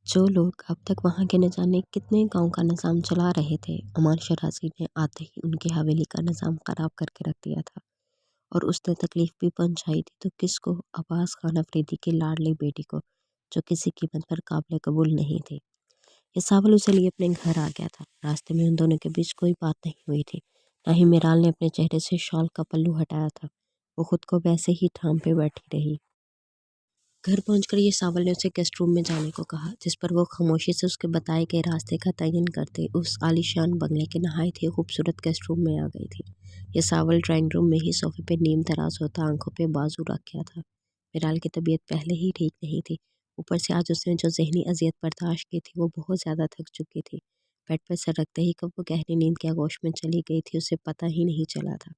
जो लोग अब तक वहाँ के न जाने कितने गाँव का निज़ाम चला रहे थे, अमान शराज़ी ने आते ही उनकी हवेली का निज़ाम ख़राब करके रख दिया था। और उसने तकलीफ़ भी पहुँचाई थी तो किसको? अब्बास खान अफ़रीदी की लाडली बेटी को, जो किसी कीमत पर काबिल कबूल नहीं थी। ये सावल उसे लिए अपने घर आ गया था। रास्ते में उन दोनों के बीच कोई बात नहीं हुई थी। ना ही मिराल ने अपने चेहरे से शॉल का पल्लू हटाया था। वो खुद को वैसे ही ठाम पे बैठी रही। घर पहुंचकर ये सावल ने उसे गेस्ट रूम में जाने को कहा, जिस पर वो खामोशी से उसके बताए गए रास्ते का तयन करते उस आलीशान बंगले के नहायत ही खूबसूरत गेस्ट रूम में आ गई थी। ये सावल ड्राइंग रूम में ही सोफे पे नीम तराज होता आंखों पे बाजू रख गया था। मिराल की तबीयत पहले ही ठीक नहीं थी। ऊपर से आज उसने जो जहनी अजियत बर्दाश्त की थी वो बहुत ज़्यादा थक चुकी थी। बेड पर सर रखते ही कब वो गहरी नींद के आगोश में चली गई थी उसे पता ही नहीं चला था।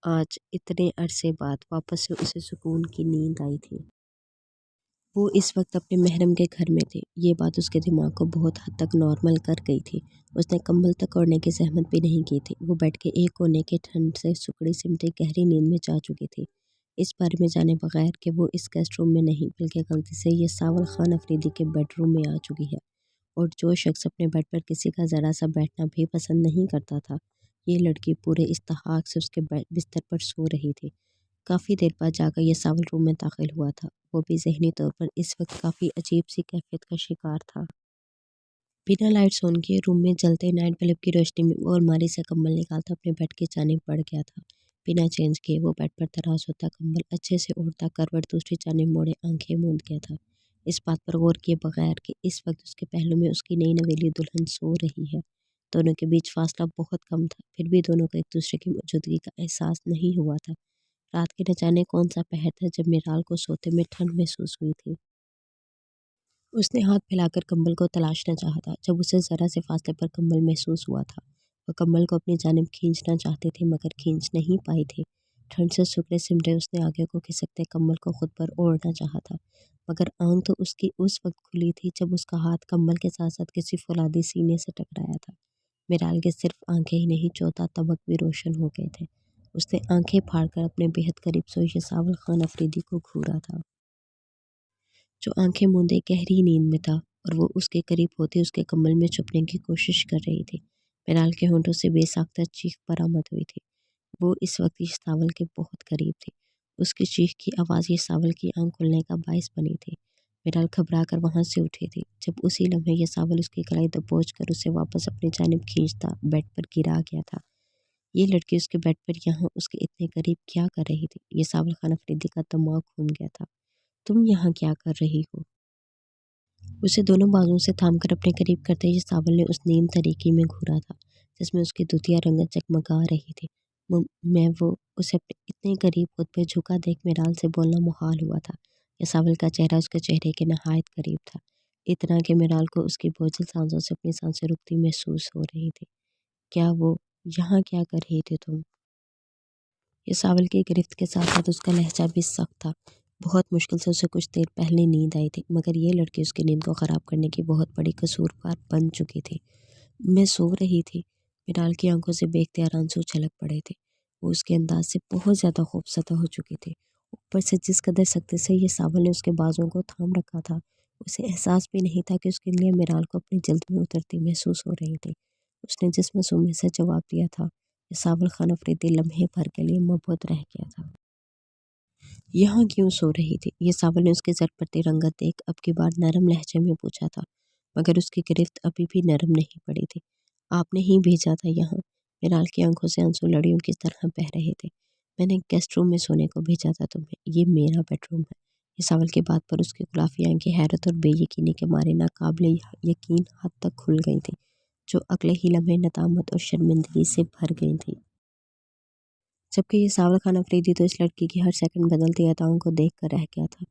आज इतने अरसे बाद वापस से उसे सुकून की नींद आई थी। वो इस वक्त अपने महरम के घर में थे। ये बात उसके दिमाग को बहुत हद तक नॉर्मल कर गई थी। उसने कंबल तक ओढ़ने की ज़हमत भी नहीं की थी। वो बेड के एक कोने के ठंड से सुकड़ी सिमटी गहरी नींद में जा चुकी थी, इस बारे में जाने बगैर कि वो इस गेस्ट रूम में नहीं बल्कि गलती से ये सावल खान अफरीदी के बेडरूम में आ चुकी है। और जो शख्स अपने बेड पर किसी का ज़रा सा बैठना भी पसंद नहीं करता था, ये लड़की पूरे इस्तेहाक से उसके बिस्तर पर सो रही थी। काफ़ी देर बाद जाकर ये सावल रूम में दाखिल हुआ था। वो भी ज़हनी तौर पर इस वक्त काफ़ी अजीब सी कैफियत का शिकार था। बिना लाइट्स ऑन किए रूम में जलते नाइट बल्ब की रोशनी में वो अलमारी से कंबल निकालता अपने बेड की जानिब बढ़ गया था। बिना चेंज किए वो बेड पर तराश होता कंबल अच्छे से ओढ़ता करवट दूसरी जानिब मोड़े आंखें मूंद गया था। इस बात पर गौर किए बगैर कि इस वक्त उसके पहलू में उसकी नई नवेली दुल्हन सो रही है। दोनों के बीच फासला बहुत कम था, फिर भी दोनों को एक दूसरे की मौजूदगी का एहसास नहीं हुआ था। रात के न जाने कौन सा पहर था जब मिराल को सोते में ठंड महसूस हुई थी। उसने हाथ फैलाकर कंबल को तलाशना चाहा था। जब उसे ज़रा से फासले पर कंबल महसूस हुआ था, वह कंबल को अपनी जानिब खींचना चाहते थे मगर खींच नहीं पाई थी। ठंड से सुखड़े सिमटे उसने आगे को खिसकते कंबल को खुद पर ओढ़ना चाहा था, मगर आंख तो उसकी उस वक्त खुली थी जब उसका हाथ कंबल के साथ साथ किसी फौलादी सीने से टकराया था। मिराल के सिर्फ आंखें ही नहीं, चौथा तबक भी रोशन हो गए थे। उसने आंखें फाड़कर अपने बेहद करीब सोए सावल खान अफरीदी को घूरा था, जो आंखें मूंदे गहरी नींद में था और वो उसके करीब होते उसके कम्बल में छुपने की कोशिश कर रही थी। मिराल के होंठों से बेसाख्ता चीख बरामद हुई थी। वो इस वक्त ये सावल के बहुत करीब थी। उसकी चीख की आवाज़ ये सावल की आंख खुलने का बायस बनी थी। मिराल घबरा कर वहाँ से उठी थी जब उसी लम्हे ये सावल उसकी कलाई दबोच कर उसे वापस अपनी जानिब खींचता बेड पर गिरा गया था। ये लड़की उसके बेड पर यहाँ उसके इतने करीब क्या कर रही थी? ये सावल खान अफरीदी का दिमाग घूम गया था। तुम यहाँ क्या कर रही हो? उसे दोनों बाजुओं से थामकर अपने करीब करते ही सावल ने उस नीम तरीके में घूरा था जिसमें उसकी दुधिया रंगत जगमगा रही थी। मैं वो उसे अपने इतने करीब खुद पे झुका देख मिराल से बोलना मुहाल हुआ था। या सावल का चेहरा उसके चेहरे के नहायत करीब था, इतना कि मिराल को उसकी बोझिल सांसों से अपनी सांसें रुकती महसूस हो रही थी। क्या वो यहाँ क्या कर रही थी तुम? ये सावल की गिरफ्त के साथ साथ उसका लहजा भी सख्त था। बहुत मुश्किल से उसे कुछ देर पहले नींद आई थी, मगर ये लड़की उसकी नींद को ख़राब करने की बहुत बड़ी कसूरवार बन चुकी थी। मैं सो रही थी। मिराल की आंखों से बेख्तियार आंसू छलक पड़े थे। वो उसके अंदाज से बहुत ज़्यादा खौफज़दा हो चुकी थी। ऊपर से जिस कदर सख्ती से ये सावल ने उसके बाजुओं को थाम रखा था, उसे एहसास भी नहीं था कि उसकी उंगलियां मिराल को अपनी जल्द में उतरती महसूस हो रही थी। उसने जिस मासूमियत से जवाब दिया था, सावल खान अफरीदी लम्हे भर के लिए मबहूत रह गया था। यहाँ क्यों सो रही थी? ये सावल ने उसके सर पर रंगत देख अब की बार नरम लहजे में पूछा था, मगर उसकी गिरफ्त अभी भी नरम नहीं पड़ी थी। आपने ही भेजा था यहाँ। मिराल की आंखों से आंसू लड़ियों की तरह बह रहे थे। मैंने गेस्ट रूम में सोने को भेजा था तुम्हें, ये मेरा बेडरूम है। ये सावल की बात पर उसकी गुलाफी आंखें हैरत और बेयकीनी के मारे नाकाबिले यकीन हद तक खुल गई थी, जो अगले ही लम्हे नदामत और शर्मिंदगी से भर गई थी। जबकि ये सावल खान अफरीदी तो इस लड़की की हर सेकंड बदलती अदाओं को देख कर रह गया था।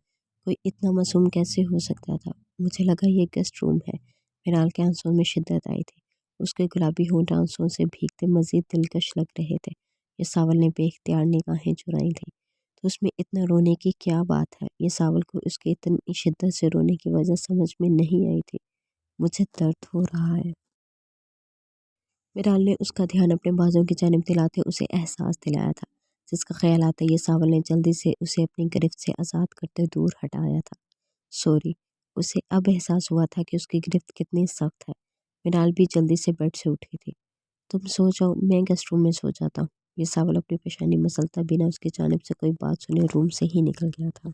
कोई इतना मासूम कैसे हो सकता था? मुझे लगा ये गेस्ट रूम है। मिराल के आंसुओं में शिद्दत आई थी। उसके गुलाबी होंठ आंसुओं से भीगते मजीद दिलकश लग रहे थे। ये सावल ने बेख्तियार निगाहें चुराई थी। तो उसमें इतना रोने की क्या बात है? ये सावल को उसके इतनी शिद्दत से रोने की वजह समझ में नहीं आई थी। मुझे दर्द हो रहा है। मिराल ने उसका ध्यान अपने बाजों की जानिब दिलाते उसे एहसास दिलाया था, जिसका ख्याल आता ये सावल ने जल्दी से उसे अपनी गिरफ्त से आज़ाद करते दूर हटाया था। सॉरी, उसे अब एहसास हुआ था कि उसकी गिरफ्त कितनी सख्त है। मिराल भी जल्दी से बेड से उठी थी। तुम सो जाओ, मैं गेस्ट रूम में सो जाता हूँ। ये सावल अपनी पेशानी मसलता बिना उसकी जानिब से कोई बात सुने रूम से ही निकल गया था,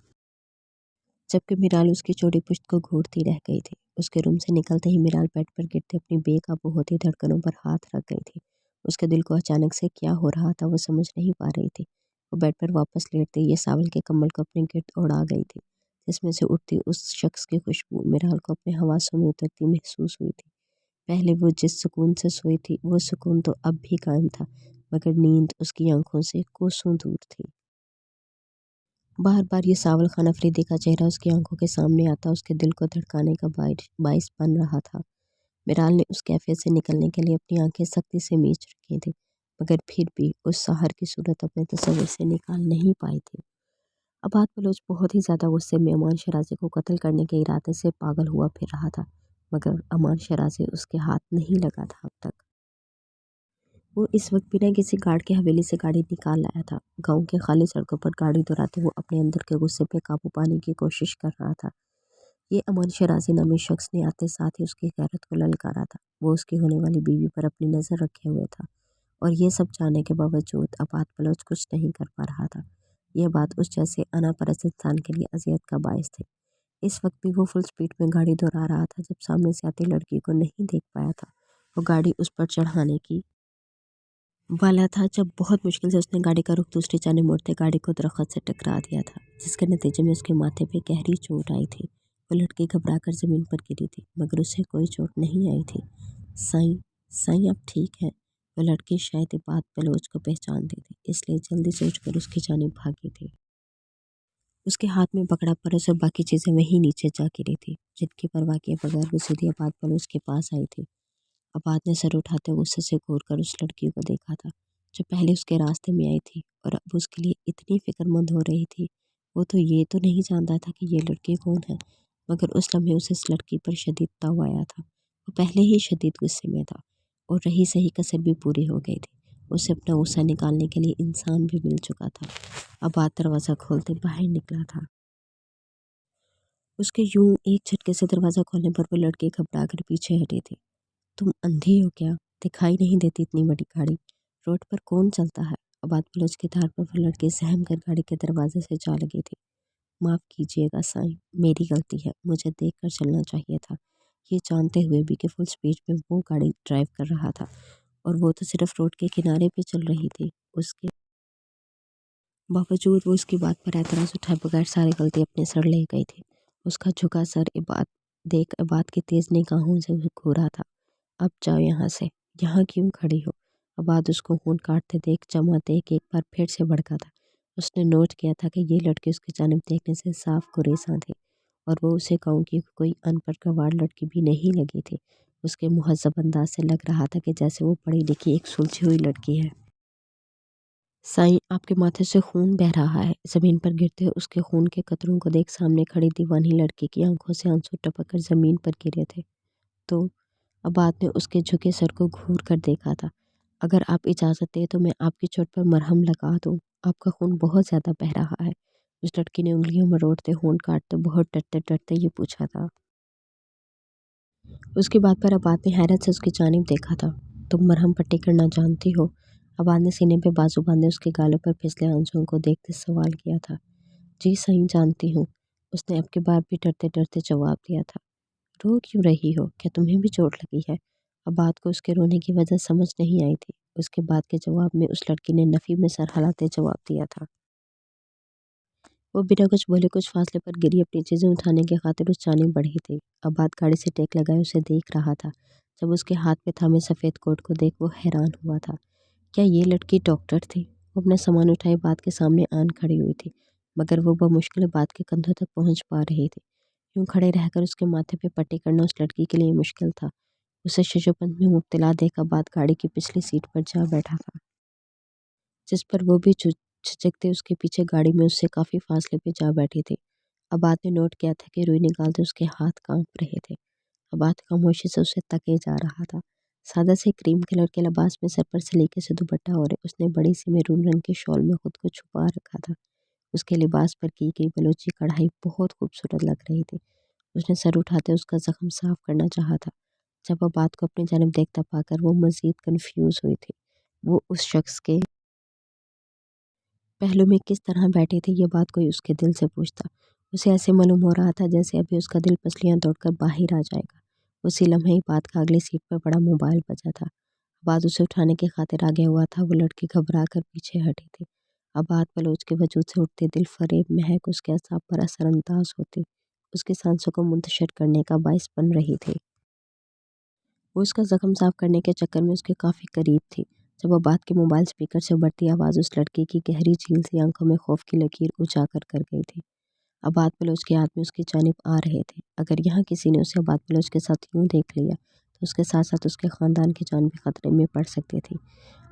जबकि मिराल उसकी चौड़ी पुश्त को घूरती रह गई थी। उसके रूम से निकलते ही मिराल बेड पर गिरते अपनी बेकाबू होती धड़कनों पर हाथ रख गई थी। उसके दिल को अचानक से क्या हो रहा था वो समझ नहीं पा रही थी। वो बेड पर वापस लेटते ये सावल के कम्बल को अपने गिर्द उड़ा गई थी, जिसमें से उठती उस शख्स की खुशबू मिराल को अपने हवासों में उतरती महसूस हुई थी। पहले वो जिस सुकून से सोई थी वो सुकून तो अब भी कायम था, मगर नींद उसकी आंखों से कोसों दूर थी। बार बार ये सावल खान अफरीदी का चेहरा उसकी आंखों के सामने आता उसके दिल को धड़काने का बाइस बन रहा था। मिराल ने उस कैफे से निकलने के लिए अपनी आंखें सख्ती से मीच रखी थी, मगर फिर भी उस सहर की सूरत अपने तस्वुर से निकाल नहीं पाई थी। अबाद बलोच बहुत ही ज़्यादा गुस्से में अमान शराजी को कत्ल करने के इरादे से पागल हुआ फिर रहा था, मगर अमान शराजी उसके हाथ नहीं लगा था अब तक। वो इस वक्त बिना किसी गार्ड के हवेली से गाड़ी निकाल लाया था। गांव के खाली सड़कों पर गाड़ी दौड़ाते वो अपने अंदर के गुस्से पे काबू पाने की कोशिश कर रहा था। ये अमान शराजी नामी शख्स ने आते साथ ही उसकी गैरत को ललकारा था। वो उसकी होने वाली बीवी पर अपनी नज़र रखे हुए था, और ये सब जानने के बावजूद आपात बलोच कुछ नहीं कर पा रहा था। यह बात उस जैसे अना परस्त इंसान के लिए अजियत का बायस थी। इस वक्त भी वो फुल स्पीड में गाड़ी दौड़ा रहा था जब सामने से आती लड़की को नहीं देख पाया था। वो गाड़ी उस पर चढ़ाने की वाला था जब बहुत मुश्किल से उसने गाड़ी का रुख दूसरी जाने मोड़ते गाड़ी को दरख्त से टकरा दिया था, जिसके नतीजे में उसके माथे पे गहरी चोट आई थी। वो लड़की घबरा कर ज़मीन पर गिरी थी, मगर उसे कोई चोट नहीं आई थी। साईं, साईं आप ठीक है? वो लड़की शायद इबाद बलोच को पहचानती थी, इसलिए जल्दी से उठकर उसकी जानिब भागी थी। उसके हाथ में पकड़ा पर्स और बाकी चीज़ें वहीं नीचे जा गिरी थी, जिनकी परवाह किए बगैर वो सीधे इबाद बलोच के पास आई थी। आबाद ने सर उठाते गुस्से से घूर कर उस लड़की को देखा था, जो पहले उसके रास्ते में आई थी और अब उसके लिए इतनी फिक्रमंद हो रही थी। वो तो ये तो नहीं जानता था कि ये लड़की कौन है, मगर उस लम्हे उसे इस लड़की पर शदीद ताव आया था। वो पहले ही शदीद गुस्से में था, और रही सही कसर भी पूरी हो गई थी। उसे अपना गुस्सा निकालने के लिए इंसान भी मिल चुका था। आबाद दरवाज़ा खोलते बाहर निकला था। उसके यूं एक झटके से दरवाज़ा खोलने पर वो लड़की घबरा कर पीछे हटी थी। तुम अंधी हो क्या? दिखाई नहीं देती इतनी बड़ी गाड़ी? रोड पर कौन चलता है? आबाद बलोच की धार पर वो लड़की सहम कर गाड़ी के दरवाजे से जा लगी थी। माफ़ कीजिएगा साईं, मेरी गलती है, मुझे देख कर चलना चाहिए था। ये जानते हुए भी कि फुल स्पीड में वो गाड़ी ड्राइव कर रहा था, और वो तो सिर्फ रोड के किनारे पे चल रही थी। उसके बावजूद वो उसकी बात पर एतराज़ उठाए बगैर सारी गलती अपने सर ले गई थी। उसका झुका सर इबाद देख इबाद की तेज़ निगाहों से उसे घूरा था। अब जाओ यहाँ से, यहाँ क्यों खड़ी हो? आबाद उसको होंठ काटते देख जमा देख एक बार फिर से भड़का था। उसने नोट किया था कि ये लड़की उसकी जानिब देखने से साफ गुरेज़ां थी, और वो उसे गाँव की कोई अनपढ़ गंवार लड़की भी नहीं लगी थी। उसके मुहज़्ज़ब अंदाज से लग रहा था कि जैसे वो पढ़ी लिखी एक सुलझी हुई लड़की है। साईं, आपके माथे से खून बह रहा है। ज़मीन पर गिरते हुए उसके खून के कतरों को देख सामने खड़ी दीवानी लड़की की आंखों से आंसू टपक कर ज़मीन पर गिरे थे। तो अबाद ने उसके झुके सर को घूर कर देखा था। अगर आप इजाज़त दें तो मैं आपकी चोट पर मरहम लगा दूँ। आपका खून बहुत ज़्यादा बह रहा है। उस लड़की ने उंगलियों में रोड़ते होंठ काटते बहुत डरते-डरते ये पूछा था। उसकी बात पर अबाद ने हैरत से उसकी जानिब देखा था। तुम मरहम पट्टी करना जानती हो? अबाद ने सीने पे बाजू बांधे उसके गालों पर फिसले आंसुओं को देखते सवाल किया था। जी सही जानती हूँ, उसने अब की बार भी डरते-डरते जवाब दिया था। रो क्यों रही हो? क्या तुम्हें भी चोट लगी है? अबाद को उसके रोने की वजह समझ नहीं आई थी। उसके बाद के जवाब में उस लड़की ने नफ़ी में सर हिलाते जवाब दिया था। वो बिना कुछ बोले कुछ फासले पर गिरी अपनी चीज़ें उठाने की खातिर उस जानिब बढ़ी थी। अबाद गाड़ी से टेक लगाए उसे देख रहा था। जब उसके हाथ में थामे सफ़ेद कोट को देख वो हैरान हुआ था। क्या ये लड़की डॉक्टर थी? वो अपना सामान उठाए बात के सामने आन खड़ी हुई थी, मगर वो बमुश्किल बात के कंधों तक पहुँच पा रही थी। यूं खड़े रहकर उसके माथे पे पट्टी करना उस लड़की के लिए मुश्किल था। उसे शिशुपन में मुब्तला देख अबाद गाड़ी की पिछली सीट पर जा बैठा था, जिस पर वो भी झिझकते उसके पीछे गाड़ी में उससे काफ़ी फासले पे जा बैठी थी। अबाद ने नोट किया था कि रुई निकालते उसके हाथ कांप रहे थे। अबाद खामोशी से उसे तके जा रहा था। सादा से क्रीम कलर के लिबास में सर पर सलीके से दुपट्टा और उसने बड़ी सी मैरून रंग के शॉल में खुद को छुपा रखा था। उसके लिबास पर की गई बलोची कढ़ाई बहुत खूबसूरत लग रही थी। उसने सर उठाते उसका जख्म साफ करना चाहा था। जब आबाद को अपनी जानब देखता पाकर वो मजीद कंफ्यूज हुई थी। वो उस शख्स के पहलू में किस तरह बैठे थे, ये बात कोई उसके दिल से पूछता। उसे ऐसे मालूम हो रहा था जैसे अभी उसका दिल पसलियां तोड़कर बाहर आ जाएगा। उसी लम्हे ही बात का अगली सीट पर बड़ा मोबाइल बजा था। आबाद उसे उठाने की खातिर आगे हुआ था। वो लड़की घबरा कर पीछे हटी थी। आबाद बलोच के वजूद से उठते दिल फरेब महक उसके असाब पर असरअंदाज होती, उसकी सांसों को मुंतशिर करने का बाइस बन रही थी। वो उसका जख्म साफ करने के चक्कर में उसके काफ़ी करीब थी जब आबाद के मोबाइल स्पीकर से बढ़ती आवाज़ उस लड़की की गहरी झील सी आंखों में खौफ की लकीर उजागर कर गई थी। आबाद बलोच के हाथ में उसकी जानिब आ रहे थे। अगर यहाँ किसी ने उसे आबाद बलोच के साथ यूं देख लिया तो उसके साथ साथ उसके ख़ानदान की जान भी खतरे में पड़ सकती थी।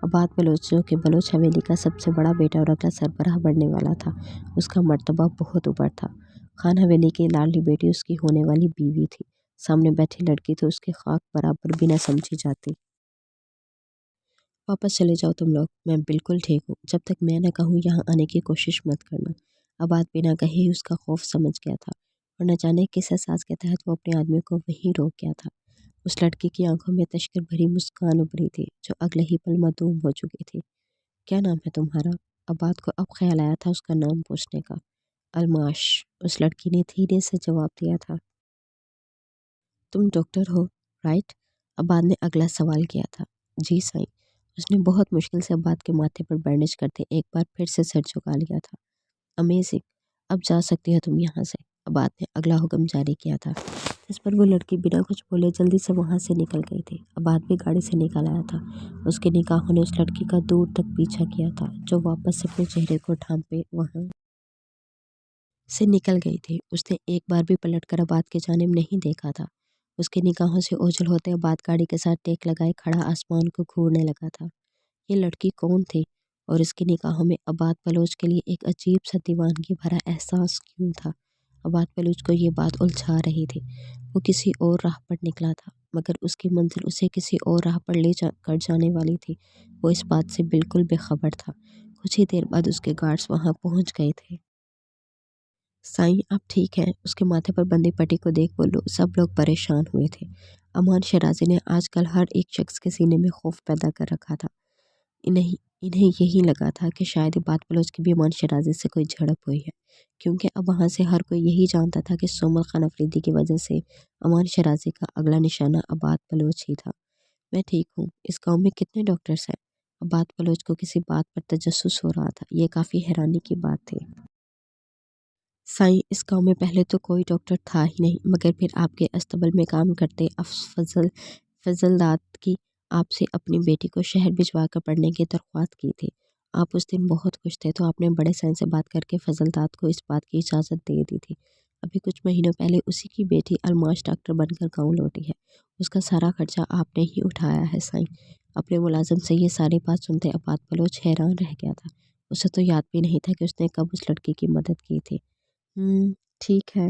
आबाद बलोच जो कि बलोच हवेली का सबसे बड़ा बेटा और अगला सरबराह बनने वाला था, उसका मर्तबा बहुत ऊपर था। खान हवेली की लाडली बेटी उसकी होने वाली बीवी थी। सामने बैठी लड़की तो उसके खाक बराबर भी न समझी जाती। वापस चले जाओ तुम लोग, मैं बिल्कुल ठीक हूँ। जब तक मैं न कहूँ यहाँ आने की कोशिश मत करना। आबाद बिना कहे ही उसका खौफ समझ गया था और न जाने किस एहसास के तहत वो अपने आदमी को वहीं रोक गया था। उस लड़की की आंखों में तश्कर भरी मुस्कान उभरी थी जो अगले ही पल मासूम हो चुकी थी। क्या नाम है तुम्हारा? आबाद को अब ख्याल आया था उसका नाम पूछने का। अलमाश, उस लड़की ने धीरे से जवाब दिया था। तुम डॉक्टर हो, राइट? अब्बाद ने अगला सवाल किया था। जी साईं। उसने बहुत मुश्किल से अब्बाद के माथे पर बैंडेज करते एक बार फिर से सर झुका लिया था। अमेजिंग, अब जा सकती हो तुम यहाँ से, अब्बाद ने अगला हुक्म जारी किया था। इस पर वो लड़की बिना कुछ बोले जल्दी से वहाँ से निकल गई थी। अब्बाद भी गाड़ी से निकल आया था। उसके निगाहों ने उस लड़की का दूर तक पीछा किया था जो वापस से अपने चेहरे को ढांपे वहाँ से निकल गई थी। उसने एक बार भी पलटकर आबाद की जानिब नहीं देखा था। उसकी निगाहों से ओझल होते आबाद गाड़ी के साथ टेक लगाए खड़ा आसमान को घूरने लगा था। ये लड़की कौन थी और इसकी निगाहों में आबाद बलोच के लिए एक अजीब सा दीवानगी भरा एहसास क्यों था? आबाद बलोच को ये बात उलझा रही थी। वो किसी और राह पर निकला था मगर उसकी मंजिल उसे किसी और राह पर ले जा कर जाने वाली थी। वो इस बात से बिल्कुल बेखबर था। कुछ ही देर बाद उसके गार्ड्स वहाँ पहुँच गए थे। साईं आप ठीक हैं? उसके माथे पर बंदी पट्टी को देख वो लोग सब लोग परेशान हुए थे। अमान शराजी ने आजकल हर एक शख्स के सीने में खौफ पैदा कर रखा था। इन्हें इन्हें यही लगा था कि शायद बात बलोच की भी अमान शराजी से कोई झड़प हुई है, क्योंकि अब वहाँ से हर कोई यही जानता था कि सोमल खान अफरीदी की वजह से अमान शराजी का अगला निशाना आबाद बलोच ही था। मैं ठीक हूँ। इस गांव में कितने डॉक्टर्स हैं? आबाद बलोच को किसी बात पर तजस्सुस हो रहा था। ये काफ़ी हैरानी की बात थी। साईं, इस गांव में पहले तो कोई डॉक्टर था ही नहीं, मगर फिर आपके अस्तबल में काम करते फजल फजलदाद की आपसे अपनी बेटी को शहर भिजवा कर पढ़ने की दरख्वास्त की थी। आप उस दिन बहुत खुश थे तो आपने बड़े साईं से बात करके फजलदाद को इस बात की इजाज़त दे दी थी। अभी कुछ महीनों पहले उसी की बेटी अलमाश डॉक्टर बनकर गाँव लौटी है। उसका सारा खर्चा आपने ही उठाया है साईं। अपने मुलाजिम से ये सारी बात सुनते आपात बलोच हैरान रह गया था। उसे तो याद भी नहीं था कि उसने कब उस लड़की की मदद की थी। ठीक है।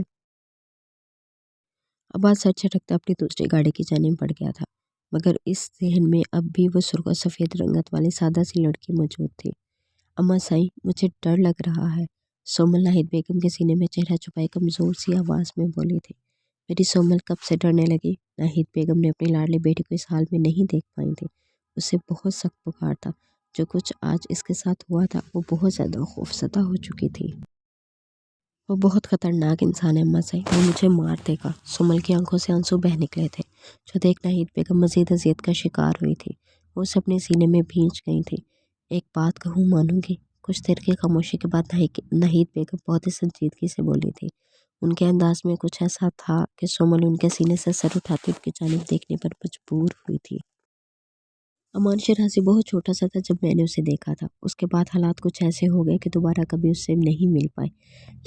अब्बास सर झटकता अपनी दूसरी गाड़ी की जानिब बढ़ गया था, मगर इस ज़हन में अब भी वो सुर्ख और सफ़ेद रंगत वाली सादा सी लड़की मौजूद थी। अम्मा साईं, मुझे डर लग रहा है। सोमल नाहिद बेगम के सीने में चेहरा छुपाए कमज़ोर सी आवाज़ में बोली थी। मेरी सोमल कब से डरने लगी? नाहिद बेगम ने अपनी लाडली बेटी को इस हाल में नहीं देख पाई थी। उसे बहुत सख्त बुखार था। जो कुछ आज इसके साथ हुआ था वो बहुत ज़्यादा खौफज़दा हो चुकी थी। वो बहुत खतरनाक इंसान है अम्मा से, वो मुझे मार देगा। सुमल की आंखों से आंसू बह निकले थे जो देख नाहिद बेगम मजीद अजियत का शिकार हुई थी। वो उसे अपने सीने में भींच गई थी। एक बात कहूँ मानूंगी? कुछ देर की खामोशी के बाद नाहिद बेगम बहुत ही संजीदगी से बोली थी। उनके अंदाज में कुछ ऐसा था कि सुमल उनके सीने से सर उठाती उनकी जानिब देखने पर मजबूर हुई थी। अमान शराजी बहुत छोटा सा था जब मैंने उसे देखा था। उसके बाद हालात कुछ ऐसे हो गए कि दोबारा कभी उससे नहीं मिल पाए।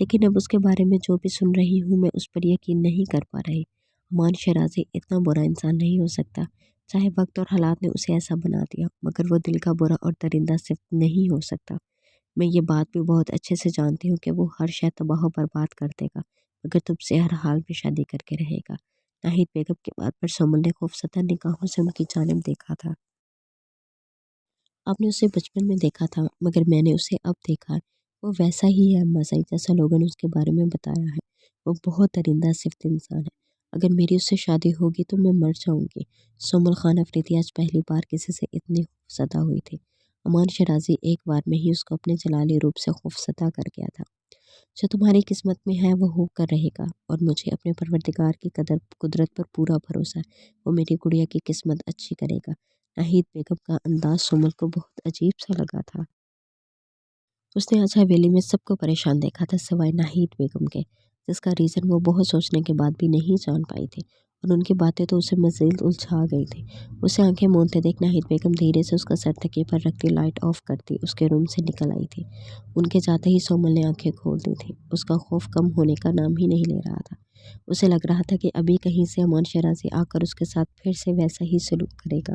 लेकिन अब उसके बारे में जो भी सुन रही हूँ मैं उस पर यकीन नहीं कर पा रही। अमान शराजी इतना बुरा इंसान नहीं हो सकता। चाहे वक्त और हालात ने उसे ऐसा बना दिया, मगर वो दिल का बुरा और दरिंदा सिर्फ नहीं हो सकता। मैं ये बात भी बहुत अच्छे से जानती हूँ कि वो हर शय तबाह व बर्बाद कर देगा, मगर तुमसे हर हाल में शादी करके रहेगा। नाहिद बेगम की बात पर सोमल ने खौफसदा निगाहों से उनकी जानिब देखा था। आपने उसे बचपन में देखा था, मगर मैंने उसे अब देखा है। वो वैसा ही है अम्मा साईं जैसा लोगों ने उसके बारे में बताया है। وہ بہت درندہ صفت انسان ہے، اگر میری اس سے شادی ہوگی تو میں مر جاؤں گی۔ سومل خان افریدی آج پہلی بار کسی سے اتنی خوفزدہ ہوئی تھی۔ امان شرازی ایک بار میں ہی اس کو اپنے جلالی روپ سے خوفزدہ کر گیا تھا۔ جو تمہاری قسمت میں ہے وہ ہو کر رہے گا، اور مجھے اپنے پروردگار کی قدرت پر پورا بھروسہ ہے، وہ میری گڑیا کی قسمت اچھی کرے گا۔ ناہید بیگم کا انداز سومل کو بہت عجیب سا لگا تھا۔ اس نے آج حویلی میں سب کو پریشان دیکھا تھا سوائے ناہید بیگم کے، جس کا ریزن وہ بہت سوچنے کے بعد بھی نہیں جان پائی تھی، اور ان کی باتیں تو اسے مزید الجھا گئی تھی۔ اسے آنکھیں مونتے دیکھ ناہید بیگم دھیرے سے اس کا سر تکیے پر رکھتی لائٹ آف کرتی اس کے روم سے نکل آئی تھی۔ ان کے جاتے ہی سومل نے آنکھیں کھول دی تھیں۔ اس کا خوف کم ہونے کا نام ہی نہیں لے رہا تھا۔ اسے لگ رہا تھا کہ ابھی کہیں سے امان شرازی آ کر اس کے ساتھ پھر سے ویسا ہی سلوک کرے گا۔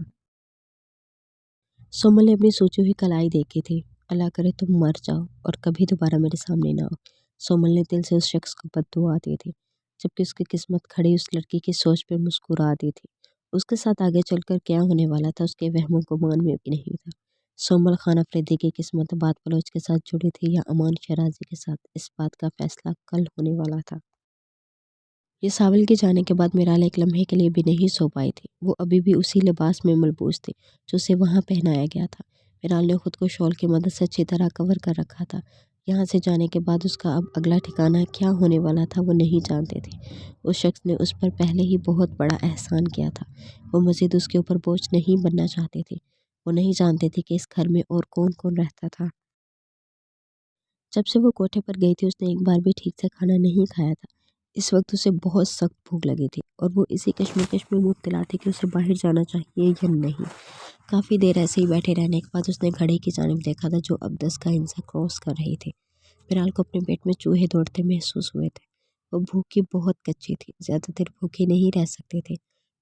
سومل نے اپنی سوچی ہوئی کلائی دیکھی تھی۔ اللہ کرے تم مر جاؤ اور کبھی دوبارہ میرے سامنے نہ آؤ۔ سومل نے دل سے اس شخص کو بد دعا دی تھی، جبکہ اس کی قسمت کھڑی اس لڑکی کی سوچ پہ مسکرا دی تھی۔ اس کے ساتھ آگے چل کر کیا ہونے والا تھا اس کے وہم و گمان میں بھی نہیں تھا۔ سومل خان افریدی کی قسمت بات بلوچ کے ساتھ جڑی تھی یا امان شرازی کے ساتھ، اس بات کا فیصلہ کل ہونے والا تھا۔ یہ ساول کے جانے کے بعد میرال ایک لمحے کے لیے بھی نہیں سو پائی تھی۔ وہ ابھی بھی اسی لباس میں ملبوس تھی جو اسے وہاں پہنایا گیا تھا۔ میرال نے خود کو شال کی مدد سے اچھی طرح کور کر رکھا تھا۔ یہاں سے جانے کے بعد اس کا اب اگلا ٹھکانہ کیا ہونے والا تھا وہ نہیں جانتے تھے۔ اس شخص نے اس پر پہلے ہی بہت بڑا احسان کیا تھا، وہ مزید اس کے اوپر بوجھ نہیں بننا چاہتے تھے۔ وہ نہیں جانتے تھے کہ اس گھر میں اور کون کون رہتا تھا۔ جب سے وہ کوٹھے پر گئی تھی اس نے ایک بار بھی ٹھیک سے کھانا نہیں کھایا تھا۔ اس وقت اسے بہت سخت بھوک لگی تھی، اور وہ اسی کشمکش میں مبتلا تھی کہ اسے باہر جانا چاہیے یا نہیں۔ کافی دیر ایسے ہی بیٹھے رہنے کے بعد اس نے گھڑی کی جانب دیکھا تھا جو اب 10 کا ہندسہ کراس کر رہی تھی۔ میرال کو اپنے پیٹ میں چوہے دوڑتے محسوس ہوئے تھے۔ وہ بھوک کی بہت کچی تھی، زیادہ دیر بھوکے نہیں رہ سکتے تھے۔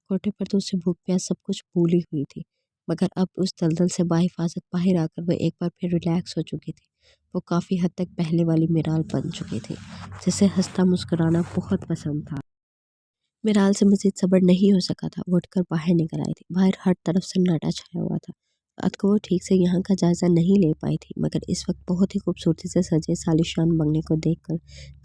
کوٹھے پر تو اسے بھوک پیاس سب کچھ بھولی ہوئی تھی، مگر اب اس دلدل سے بحفاظت باہر آ کر وہ ایک بار پھر ریلیکس ہو چکی تھی۔ وہ کافی حد تک پہلے والی میرال بن چکی تھی، جسے ہنستا مسکرانا بہت پسند تھا۔ میرال سے مزید صبر نہیں ہو سکا تھا، وہ اٹھ کر باہر نکل آئی تھی۔ باہر ہر طرف سناٹا چھایا ہوا تھا۔ رات کو وہ ٹھیک سے یہاں کا جائزہ نہیں لے پائی تھی، مگر اس وقت بہت ہی خوبصورتی سے سجے سالیشان بنگلے کو دیکھ کر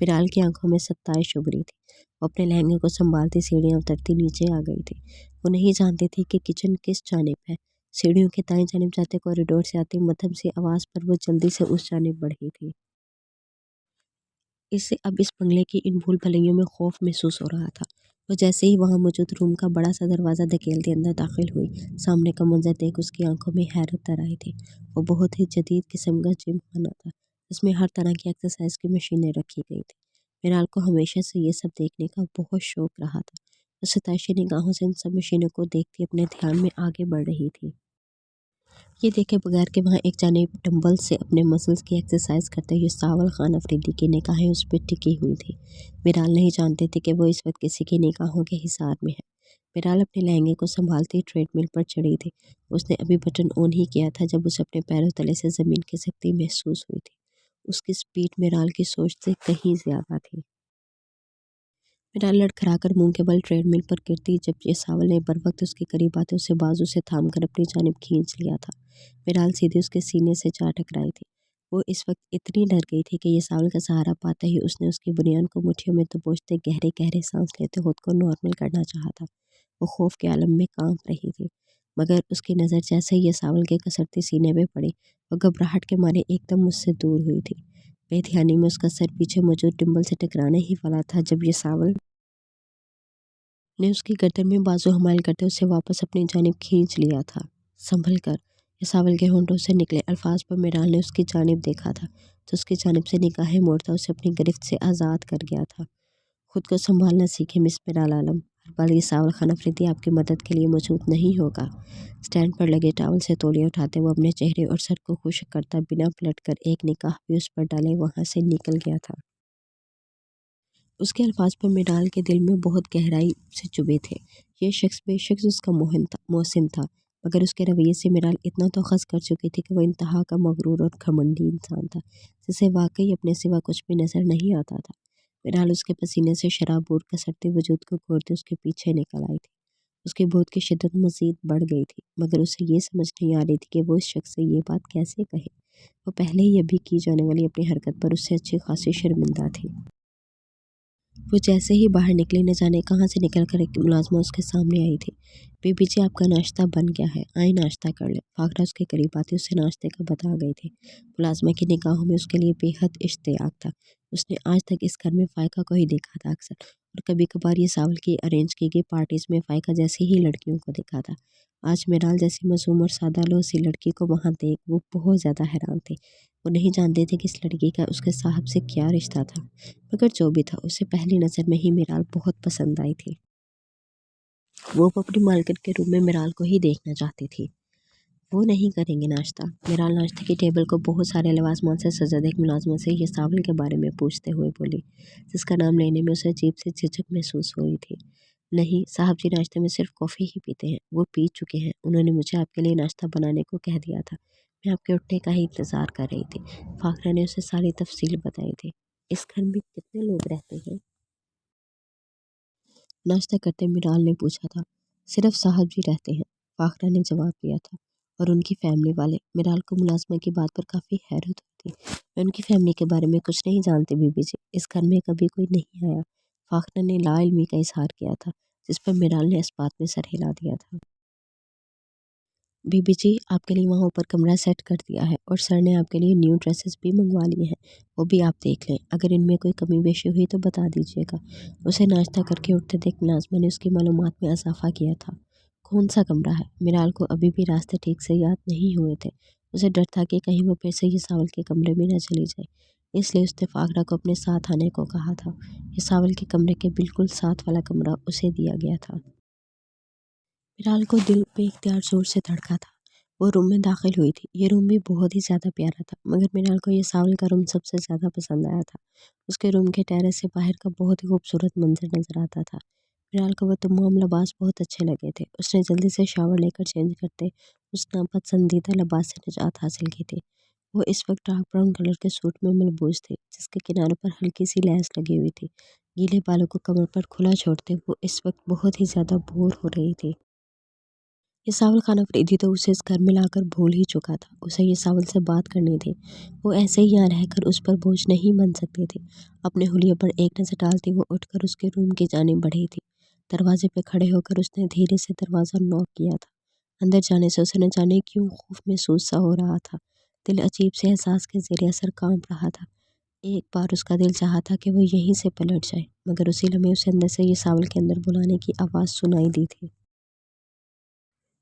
میرال کی آنکھوں میں ستائش ابھری تھی۔ وہ اپنے لہنگے کو سنبھالتی سیڑھیاں اترتی نیچے آ گئی تھی۔ وہ نہیں جانتی تھی کہ کچن کس جانب ہے۔ سیڑھیوں کے دائیں جانب جاتے کوریڈور سے آتی مدھم سی آواز پر وہ جلدی سے اس جانب بڑھی تھی۔ اسے اب اس بنگلے کی ان بھول بھلیوں میں خوف محسوس ہو رہا تھا۔ وہ جیسے ہی وہاں موجود روم کا بڑا سا دروازہ دھکیلتے اندر داخل ہوئی، سامنے کا منظر دیکھ اس کی آنکھوں میں حیرت در آئی تھی۔ وہ بہت ہی جدید قسم کا جم خانہ تھا، جس میں ہر طرح کی ایکسرسائز کی مشینیں رکھی گئی تھی۔ میرال کو ہمیشہ سے یہ سب دیکھنے کا بہت شوق رہا تھا۔ وہ ستائشی نگاہوں سے ان سب مشینوں کو دیکھتی اپنے دھیان میں آگے بڑھ رہی تھی۔ یہ دیکھے بغیر کہ وہاں ایک جانب ڈمبل سے اپنے مسلز کی ایکسرسائز کرتے ہوئے ساول خان افریدی کی نگاہیں اس پہ ٹکی ہوئی تھی۔ میرال نہیں جانتے تھے کہ وہ اس وقت کسی کی نگاہوں کے حصار میں ہے۔ میرال اپنے لہنگے کو سنبھالتی ٹریڈ مل پر چڑھی تھی۔ اس نے ابھی بٹن آن ہی کیا تھا جب اسے اپنے پیروں تلے سے زمین کھسکتی محسوس ہوئی تھی۔ اس کی سپیڈ میرال کی سوچ سے کہیں زیادہ تھی۔ میرال لڑکھڑا کر منہ کے بل ٹریڈ مل پر گرتی جب یہ ساول نے بر وقت اس کے قریب آتے اسے بازو سے تھام کر اپنی جانب کھینچ لیا تھا۔ میرال سیدھی اس کے سینے سے جا ٹکرائی تھی۔ وہ اس وقت اتنی ڈر گئی تھی کہ یہ ساول کا سہارا پاتے ہی اس نے اس کی بنیان کو مٹھیوں میں دبوچتے گہرے گہرے سانس لیتے خود کو نارمل کرنا چاہا تھا۔ وہ خوف کے عالم میں کانپ رہی تھی، مگر اس کی نظر جیسے ہی یہ ساول کے کسرتی سینے پہ پڑی، وہ گھبراہٹ کے مارے ایک دم مجھ سے دور ہوئی تھی۔ بے دھیانی میں اس کا سر پیچھے موجود ڈمبل سے ٹکرانے ہی والا تھا جب یہ ساول نے اس کی گردن میں بازو حمائل کرتے اسے واپس اپنی جانب کھینچ لیا تھا۔ سنبھل کر، یہ ساول کے ہونٹوں سے نکلے الفاظ پر میرال نے اس کی جانب دیکھا تھا، تو اس کی جانب سے نگاہیں موڑتا اسے اپنی گرفت سے آزاد کر گیا تھا۔ خود کو سنبھالنا سیکھیں مس میرال عالم، ہر بار یہ ساول خان افریدی آپ کی مدد کے لیے موجود نہیں ہوگا۔ سٹینڈ پر لگے ٹاول سے تولیہ اٹھاتے وہ اپنے چہرے اور سر کو خشک کرتا بنا پلٹ کر ایک نگاہ بھی اس پر ڈالے وہاں سے نکل گیا تھا۔ اس کے الفاظ پر میرال کے دل میں بہت گہرائی سے چبھے تھے۔ یہ شخص بے شک اس کا محسن تھا، مگر اس کے رویے سے میرال اتنا تو خس کر چکی تھی کہ وہ انتہا کا مغرور اور گھمنڈی انسان تھا، جسے واقعی اپنے سوا کچھ بھی نظر نہیں آتا تھا۔ میرال اس کے پسینے سے شرابور کسرتے وجود کو گھورتے اس کے پیچھے نکل آئی تھی۔ اس کی بھوت کی شدت مزید بڑھ گئی تھی، مگر اسے یہ سمجھ نہیں آ رہی تھی کہ وہ اس شخص سے یہ بات کیسے کہے۔ وہ پہلے ہی ابھی کی جانے والی اپنی حرکت پر اس سے اچھی خاصی شرمندہ تھی۔ वो जैसे ही बाहर निकली न जाने कहाँ से निकल कर एक मुलाजमा उसके सामने आई थी। बीबी जी, आपका नाश्ता बन गया है, आए नाश्ता कर ले। फाखरा उसके करीब आती उसे नाश्ते का बता गई थी। मुलाजमा की निगाहों में उसके लिए बेहद इश्तियाक था। उसने आज तक इस घर में फ़ाइका को ही देखा था अक्सर, और कभी कभार ये सावल की अरेंज की गई पार्टीज़ में फ़ाइका जैसी ही लड़कियों को देखा था। आज मिराल जैसी मासूम और सादा लो सी लड़की को वहाँ देख वो बहुत ज़्यादा हैरान थे। वो नहीं जानते थे कि इस लड़की का उसके साहब से क्या रिश्ता था, मगर जो भी था उसे पहली नज़र में ही मिराल बहुत पसंद आई थी। वो अपनी मालकिन के रूम में मिराल को ही देखना चाहती थी। वो नहीं करेंगे नाश्ता। मिराल नाश्ते की टेबल को बहुत सारे लवाजमान से सजा देख मुलाजमा से ये सावल के बारे में पूछते हुए बोली, जिसका नाम लेने में उसे अजीब सी झिझक महसूस हुई थी। नहीं साहब जी, नाश्ते में सिर्फ कॉफ़ी ही पीते हैं। वो पी चुके हैं। उन्होंने मुझे आपके लिए नाश्ता बनाने को कह दिया था। मैं आपके उठने का ही इंतज़ार कर रही थी। फाखरा ने उसे सारी तफसील बताई थी। इस घर में कितने लोग रहते हैं? नाश्ता करते मिराल ने पूछा था। सिर्फ साहब जी रहते हैं, फाखरा ने जवाब दिया था, और उनकी फैमिली वाले। मिराल को मुलाजमा की बात पर काफ़ी हैरत हुई थी। मैं उनकी फैमिली के बारे में कुछ नहीं जानती बीबी जी। इस घर में कभी कोई नहीं आया। फाखरा ने लाइल्मी का इजहार किया था, जिस पर मिराल ने इस बात में सर हिला दिया था। बीबी जी, आपके लिए वहाँ ऊपर कमरा सेट कर दिया है, और सर ने आपके लिए न्यू ड्रेसेस भी मंगवा लिए हैं। वो भी आप देख लें। अगर इनमें कोई कमी बेशी हुई तो बता दीजिएगा। उसे नाश्ता करके उठते देख मुलाजमा ने उसकी मालूमात में इजाफा किया था। कौन सा कमरा है? मिराल को अभी भी रास्ते ठीक से याद नहीं हुए थे। उसे डर था कि कहीं वो फिर से ये सावल के कमरे में न चली जाए, इसलिए उसने फाखरा को अपने साथ आने को कहा था। ये सावल के कमरे के बिल्कुल साथ वाला कमरा उसे दिया गया था। मिराल को दिल बेख्तियार जोर से धड़का था। वो रूम में दाखिल हुई थी। ये रूम भी बहुत ही ज़्यादा प्यारा था, मगर मिराल को ये सावल का रूम सबसे ज़्यादा पसंद आया था। उसके रूम के टेरेस से बाहर का बहुत ही खूबसूरत मंजर नज़र आता था। मिराल को वो तमाम लिबास बहुत अच्छे लगे थे। उसने जल्दी से शावर लेकर चेंज करते उस नापसंदीदा लिबास से निजात हासिल की थी। वो इस वक्त डार्क ब्राउन कलर के सूट में मलबूस थी, जिसके किनारों पर हल्की सी लैस लगी हुई थी। गीले बालों को कमर पर खुला छोड़ते वो इस वक्त बहुत ही ज़्यादा बोर हो रही थी। ये सावल खाना फरीदी तो उसे इस घर में लाकर भूल ही चुका था। उसे ये सावल से बात करनी थी। वो ऐसे ही यहाँ रहकर उस पर बोझ नहीं बन सकती थी। अपने हुलिये पर एक नज़र डालती वो उठकर उसके रूम की जानिब बढ़ी थी। दरवाजे पे खड़े होकर उसने धीरे से दरवाज़ा नॉक किया था। अंदर जाने से उसे न जाने क्यों खौफ महसूस सा हो रहा था। दिल अजीब से एहसास के ज़ेरे असर कांप रहा था। एक बार उसका दिल चाहा था कि वो यहीं से पलट जाए, मगर उसी लम्हे उसे अंदर से ये सावल के अंदर बुलाने की आवाज़ सुनाई दी थी।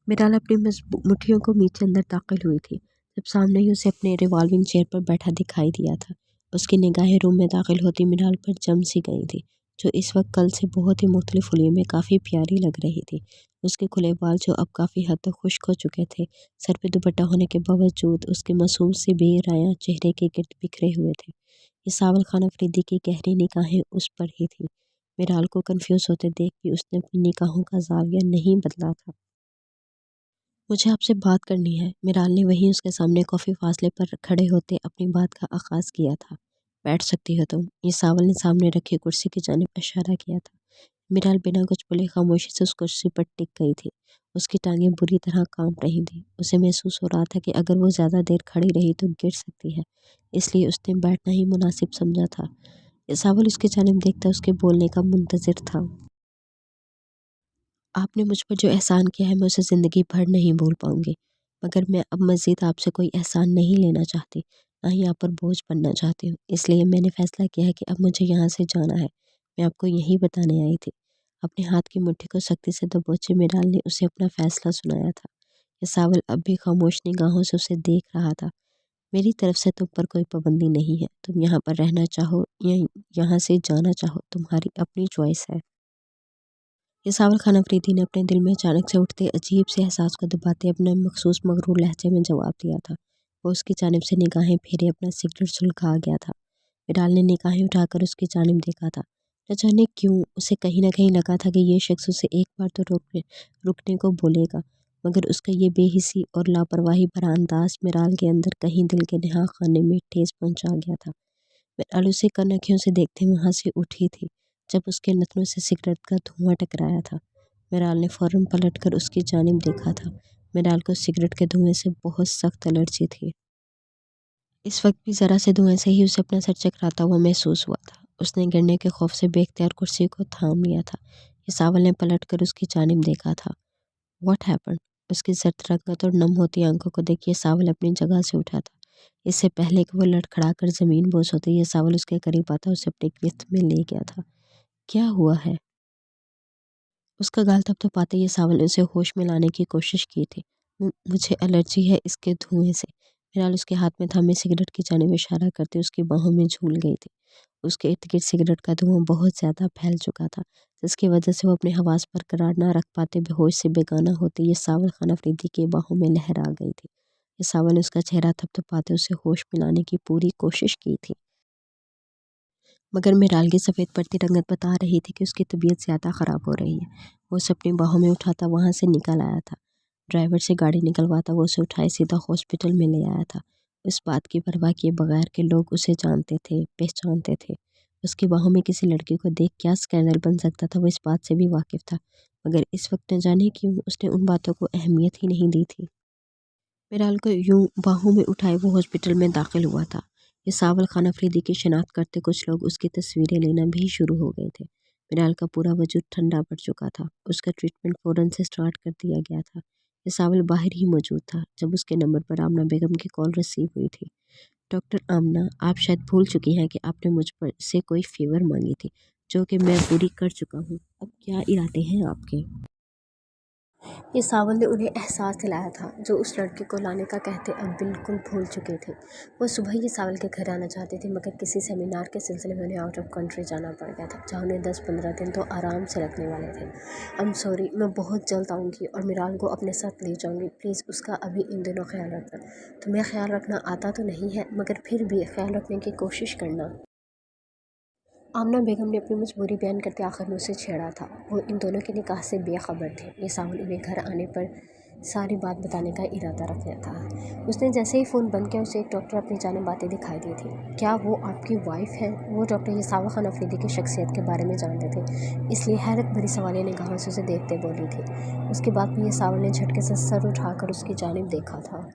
मिराल अपनी मुट्ठियों को नीचे अंदर दाखिल हुई थी, जब सामने ही उसे अपने रिवॉल्विंग चेयर पर बैठा दिखाई दिया था। उसकी निगाहें रूम में दाखिल होती मिराल पर जम सी गई थी, जो इस वक्त कल से बहुत ही मुख्तलिफ हुलियों में काफ़ी प्यारी लग रही थी। उसके खुले बाल जो अब काफ़ी हद तक खुश्क हो चुके थे, सर पे दुपट्टा होने के बावजूद उसके मासूम से बेराया चेहरे के गिर्द बिखरे हुए थे। ये सावल खाना फरीदी की गहरी निगाहें उस पर ही थी। मिराल को कंफ्यूज होते देख भी उसने अपनी निगाहों का जाविया नहीं बदला था। मुझे आपसे बात करनी है। मिराल ने वहीं उसके सामने कॉफ़ी फासले पर खड़े होते अपनी बात का आगाज़ किया था। बैठ सकती हो तुम। ये सावल ने सामने रखी कुर्सी की जानिब इशारा किया था। मिराल बिना कुछ बोले खामोशी से उस कुर्सी पर टिक गई थी। उसकी टांगें बुरी तरह कांप रही थी। उसे महसूस हो रहा था कि अगर वो ज़्यादा देर खड़ी रही तो गिर सकती है, इसलिए उसने बैठना ही मुनासिब समझा था। सावल उसकी जानिब देखता उसके बोलने का मुंतज़िर था। आपने मुझ पर जो एहसान किया है मैं उसे ज़िंदगी भर नहीं भूल पाऊँगी, मगर मैं अब मज़ीद आपसे कोई एहसान नहीं लेना चाहती, ना ही आप पर बोझ बनना चाहती हूँ। इसलिए मैंने फ़ैसला किया है कि अब मुझे यहाँ से जाना है। मैं आपको यही बताने आई थी। अपने हाथ की मुट्ठी को सख्ती से दबोचे मिराल ने उसे अपना फ़ैसला सुनाया था। सावल अब भी खामोश निगाहों से उसे देख रहा था। मेरी तरफ से तुम पर कोई पाबंदी नहीं है। तुम यहाँ पर रहना चाहो या यहाँ से जाना चाहो, तुम्हारी अपनी चॉइस है। ये सावल खान अफरीदी ने अपने दिल में अचानक से उठते अजीब से एहसास को दबाते अपने मखसूस मगरूर लहजे में जवाब दिया था। वो उसकी जानिब से निगाहें फेरे अपना सिगरेट सुलगा गया था। बिलाल ने निगाहें उठाकर उसकी जानिब देखा था। न जाने क्यों उसे कहीं ना कहीं लगा था कि ये शख्स उसे एक बार तो रुकने को बोलेगा, मगर उसका ये बेहिसी और लापरवाही भरा अंदाज मिराल के अंदर कहीं दिल के नहा खाने में ठेस पहुंचा गया था। मिराल उसे कनखियों से देखते वहाँ से उठी थी, जब उसके नथनों से सिगरेट का धुआं टकराया था। मिराल ने फ़ौरन पलटकर उसकी जानिब देखा था। मिराल को सिगरेट के धुएं से बहुत सख्त एलर्जी थी। इस वक्त भी ज़रा से धुएं से ही उसे अपना सर चकराता हुआ महसूस हुआ था। उसने गिरने के खौफ से बेख्तियार कुर्सी को थाम लिया था। ये सावल ने पलट कर उसकी जानिब देखा था। What happen? उसकी जर्द रंगत और नम होती आंखों को देखिए सावल अपनी जगह से उठा था। इससे पहले कि वो लड़खड़ा कर जमीन बोझ होती, ये सावल उसके करीब आता उसे अपनी गिरफ्त में ले गया था। क्या हुआ है? उसका गाल थपथपाते ये सावल ने उसे होश में लाने की कोशिश की थी। मुझे एलर्जी है इसके धुएं से। फिलहाल उसके हाथ में थामे सिगरेट की जानिब इशारा करते उसकी बाहों में झूल गई थी। उसके इर्द गिर्द सिगरेट का धुआं बहुत ज़्यादा फैल चुका था, जिसकी वजह से वो अपने हवास पर करार ना रख पाते बेहोश से बेगाना होते ये सावल खान अफरीदी की बाहों में लहर आ गई थी। ये सावल ने उसका चेहरा थपथपाते उसे होश में लाने की पूरी कोशिश की थी, मगर मिराल की सफ़ेद पड़ती रंगत बता रही थी कि उसकी तबीयत ज़्यादा ख़राब हो रही है। वो उसे अपनी बाहों में उठाता वहाँ से निकल आया था। ड्राइवर से गाड़ी निकलवाता वो उसे उठाए सीधा हॉस्पिटल में ले आया था। इस बात की परवाह किए बगैर कि लोग उसे जानते थे, पहचानते थे। उसकी बाहों में किसी लड़की को देख क्या स्कैंडल बन सकता था, वो इस बात से भी वाकिफ़ था, मगर इस वक्त न जाने क्यों उसने उन बातों को अहमियत ही नहीं दी थी। मिराल को यूं बाहों में उठाए वो हॉस्पिटल में दाखिल हुआ था। ये सावल खान अफरीदी की शिनाख्त करते कुछ लोग उसकी तस्वीरें लेना भी शुरू हो गए थे। मिराल का पूरा वजूद ठंडा पड़ चुका था। उसका ट्रीटमेंट फ़ौरन से स्टार्ट कर दिया गया था। ये सावल बाहर ही मौजूद था जब उसके नंबर पर आमना बेगम की कॉल रिसीव हुई थी। डॉक्टर आमना, आप शायद भूल चुकी हैं कि आपने मुझ पर से कोई फेवर मांगी थी, जो कि मैं पूरी कर चुका हूँ। अब क्या इरादे हैं आपके? ये सावन ने उन्हें एहसास दिलाया था जो उस लड़के को लाने का कहते अब बिल्कुल भूल चुके थे। वो सुबह ही सावल के घर आना चाहती थी, मगर किसी सेमिनार के सिलसिले में उन्हें आउट ऑफ कंट्री जाना पड़ गया था, जहाँ उन्हें 10-15 दिन तो आराम से लगने वाले थे। आई एम सॉरी, मैं बहुत जल्द आऊँगी और मिराल को अपने साथ ले जाऊँगी। प्लीज़ उसका अभी इन दिनों ख्याल रखना। तुम्हें ख्याल रखना आता तो नहीं है, मगर फिर भी ख्याल रखने की कोशिश करना। आमना बेगम ने अपनी मजबूरी बयान करते आखिर में उसे छेड़ा था। वो इन दोनों के निकाह से बेखबर थे। ये सावन उन्हें घर आने पर सारी बात बताने का इरादा रखना था। उसने जैसे ही फ़ोन बंद किया उसे एक डॉक्टर अपनी जानिब बातें दिखाई दी थी। क्या वो आपकी वाइफ है? वो डॉक्टर यसावा खान अफरीदी की शख्सियत के बारे में जानते थे, इसलिए हैरत भरी सवालिया निगाहों से उसे देखते बोली थी। उसके बाद भी ये सावन ने झटके से सर उठाकर उसकी जानिब देखा था।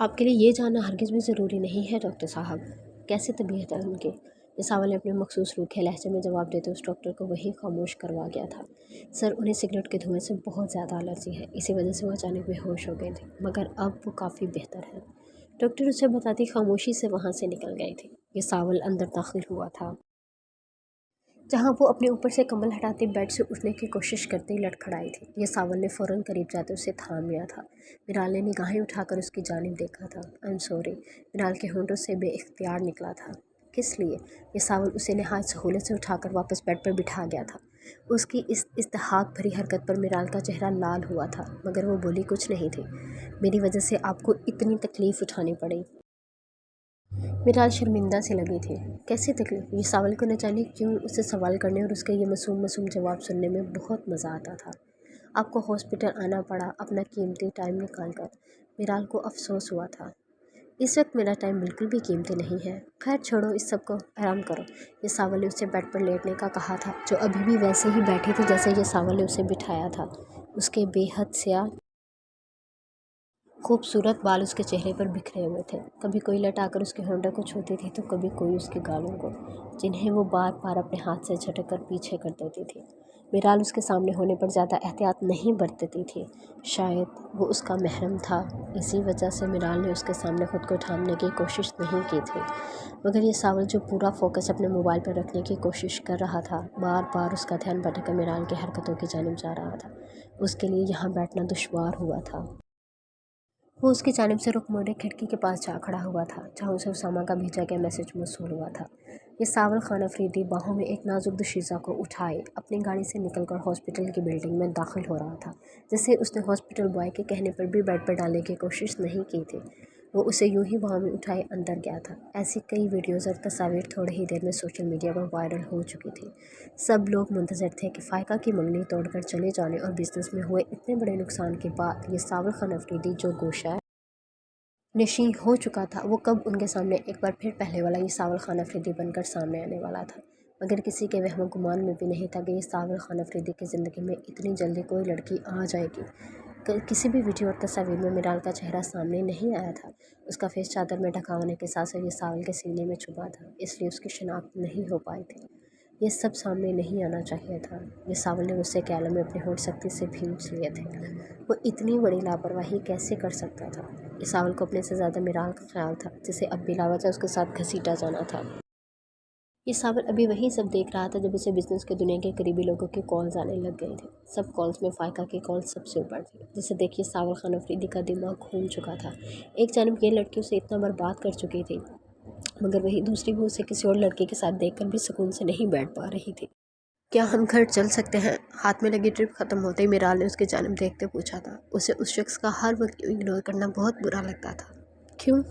आपके लिए ये जानना हरगिज़ भी ज़रूरी नहीं है डॉक्टर साहब, कैसी तबीयत है उनकी? इस सावल ने अपने मखसूस रूखे लहजे में जवाब देते उस डॉक्टर को वही खामोश करवा गया था। सर, उन्हें सिगरेट के धुएं से बहुत ज़्यादा एलर्जी है, इसी वजह से वो अचानक बेहोश हो गए थे, मगर अब वो काफ़ी बेहतर है। डॉक्टर उसे बताती खामोशी से वहाँ से निकल गए थे। ये सावल अंदर दाखिल हुआ था, जहाँ वो अपने ऊपर से कंबल हटाते बेड से उठने की कोशिश करते ही लड़खड़ाई थी। ये सावन ने फ़ौरन करीब जाते उसे थाम लिया था। मिराल ने निगाहें उठाकर उसकी जानिब देखा था। आई एम सॉरी, मिराल के होंठों से बेइख्तियार निकला था। किस लिए? ये सावन उसे नहायत सहूलत से उठाकर वापस बेड पर बिठा गया था। उसकी इस इस्तहाक भरी हरकत पर मिराल का चेहरा लाल हुआ था, मगर वो बोली कुछ नहीं थी। मेरी वजह से आपको इतनी तकलीफ़ उठानी पड़ी। मिराल शर्मिंदा से लगी थी। कैसी तकलीफ? ये सावल को न जाने क्यों उसे सवाल करने और उसके ये मासूम मासूम जवाब सुनने में बहुत मज़ा आता था। आपको हॉस्पिटल आना पड़ा अपना कीमती टाइम निकाल कर। मिराल को अफसोस हुआ था। इस वक्त मेरा टाइम बिल्कुल भी कीमती नहीं है। खैर छोड़ो इस सब को, आराम करो। ये सावल ने उसे बेड पर लेटने का कहा था, जो अभी भी वैसे ही बैठी थी जैसे ये सावल ने उसे बिठाया था। उसके बेहद स्याह खूबसूरत बाल उसके चेहरे पर बिखरे हुए थे। कभी कोई लट आकर उसके होंठों को छूती थी तो कभी कोई उसके गालों को, जिन्हें वो बार बार अपने हाथ से झटक कर पीछे कर देती थी। मिराल उसके सामने होने पर ज़्यादा एहतियात नहीं बरतती थी। शायद वो उसका महरम था, इसी वजह से मिराल ने उसके सामने खुद को थामने की कोशिश नहीं की थी। मगर ये सावल जो पूरा फोकस अपने मोबाइल पर रखने की कोशिश कर रहा था, बार बार उसका ध्यान भटक मिराल की हरकतों की जानिब जा रहा था। उसके लिए यहाँ बैठना दुश्वार हुआ था। वो उसकी जानिब से रुख मोड़े खिड़की के पास जा खड़ा हुआ था, जहाँ उसे उसामा का भेजा गया मैसेज मौसूल हुआ था। ये सावल खान अफरीदी बाहों में एक नाजुक दुशीज़ा को उठाए अपनी गाड़ी से निकलकर हॉस्पिटल की बिल्डिंग में दाखिल हो रहा था, जिसे उसने हॉस्पिटल बॉय के कहने पर भी बेड पर डालने की कोशिश नहीं की थी। वो उसे यूं ही बाहों में उठाए अंदर गया था। ऐसी कई वीडियोज़ और तस्वीर थोड़ी ही देर में सोशल मीडिया पर वायरल हो चुकी थी। सब लोग मुंतज़र थे कि फ़ायका की मंगनी तोड़कर चले जाने और बिजनेस में हुए इतने बड़े नुकसान के बाद ये सावल खान अफरीदी जो गोशा नशी हो चुका था, वो कब उनके सामने एक बार फिर पहले वाला ये सावल खान अफरीदी बनकर सामने आने वाला था। मगर किसी के वहम गुमान में भी नहीं था कि ये सावल खान अफरीदी की ज़िंदगी में इतनी जल्दी कोई लड़की आ जाएगी। किसी भी वीडियो और तस्वीर में मिराल का चेहरा सामने नहीं आया था। उसका फेस चादर में ढका होने के साथ साथ ये सावल के सीने में छुपा था, इसलिए उसकी शिनाख्त नहीं हो पाई थी। ये सब सामने नहीं आना चाहिए था। ये सावल ने गुस्से के आलम में अपने होठ सख्ती से भींच लिए थे। वो इतनी बड़ी लापरवाही कैसे कर सकता था? ये सावल को अपने से ज़्यादा मिराल का ख्याल था, जिसे अब भी लावजा उसके साथ घसीटा जाना था। ये सावर अभी वही सब देख रहा था जब उसे बिजनेस की दुनिया के करीबी लोगों के कॉल्स आने लग गए थे। सब कॉल्स में फ़ायका की कॉल सबसे ऊपर थी, जिसे देखिए सावर खान अफरीदी का दिमाग घूम चुका था। एक जानब ये लड़की उसे इतना बर्बाद कर चुकी थी, मगर वही दूसरी भी उसे किसी और लड़के के साथ देखकर भी सुकून से नहीं बैठ पा रही थी। क्या हम घर चल सकते हैं? हाथ में लगी ट्रिप ख़त्म होते ही मिराल ने उसकी जानब देखते पूछा था। उसे उस शख्स का हर वक्त इग्नोर करना बहुत बुरा लगता था। क्यों?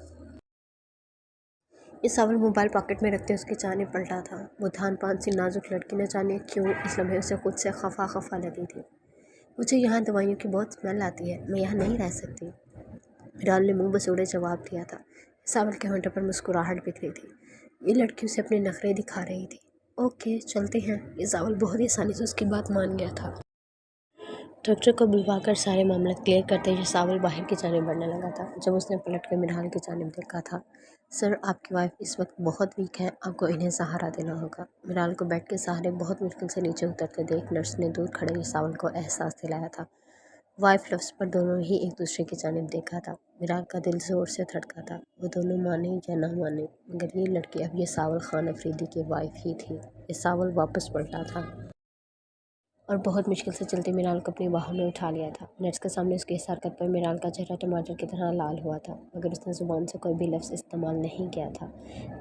ये सावल मोबाइल पॉकेट में रखते उसकी जाने पलटा था। वो धान पान सी नाजुक लड़की न जाने क्यों इस लम्हे उसे खुद से खफा खफा लगी थी। मुझे यहाँ दवाइयों की बहुत स्मेल आती है, मैं यहाँ नहीं रह सकती। राल ने मुंह बसोड़े जवाब दिया था। सावल के होंठों पर मुस्कुराहट बिखरी थी। ये लड़की उसे अपने नखरे दिखा रही थी। ओके चलते हैं। ये सावल बहुत ही आसानी से उसकी बात मान गया था। डॉक्टर को बुलवाकर सारे मामले क्लियर करते हुए सावल बाहर की जानिब बढ़ने लगा था। जब उसने पलट कर मिराल की जानिब देखा था। सर, आपकी वाइफ इस वक्त बहुत वीक है, आपको इन्हें सहारा देना होगा। मिराल को बेड के सहारे बहुत मुश्किल से नीचे उतरते देख नर्स ने दूर खड़े सावल को एहसास दिलाया था। वाइफ लफ्ज़ पर दोनों ही एक दूसरे की जानिब देखा था। मिराल का दिल ज़ोर से धड़का था। वो दोनों माने या ना माने, मगर ये लड़की अब ये सावल खान अफरीदी की वाइफ ही थी। ये सावल वापस पलटा था और बहुत मुश्किल से चलते मिराल को अपनी बाहों में उठा लिया था। नर्स के सामने उसकी इस हरकत पर मिराल का चेहरा टमाटर की तरह लाल हुआ था, मगर उसने ज़ुबान से कोई भी लफ्ज़ इस्तेमाल नहीं किया था।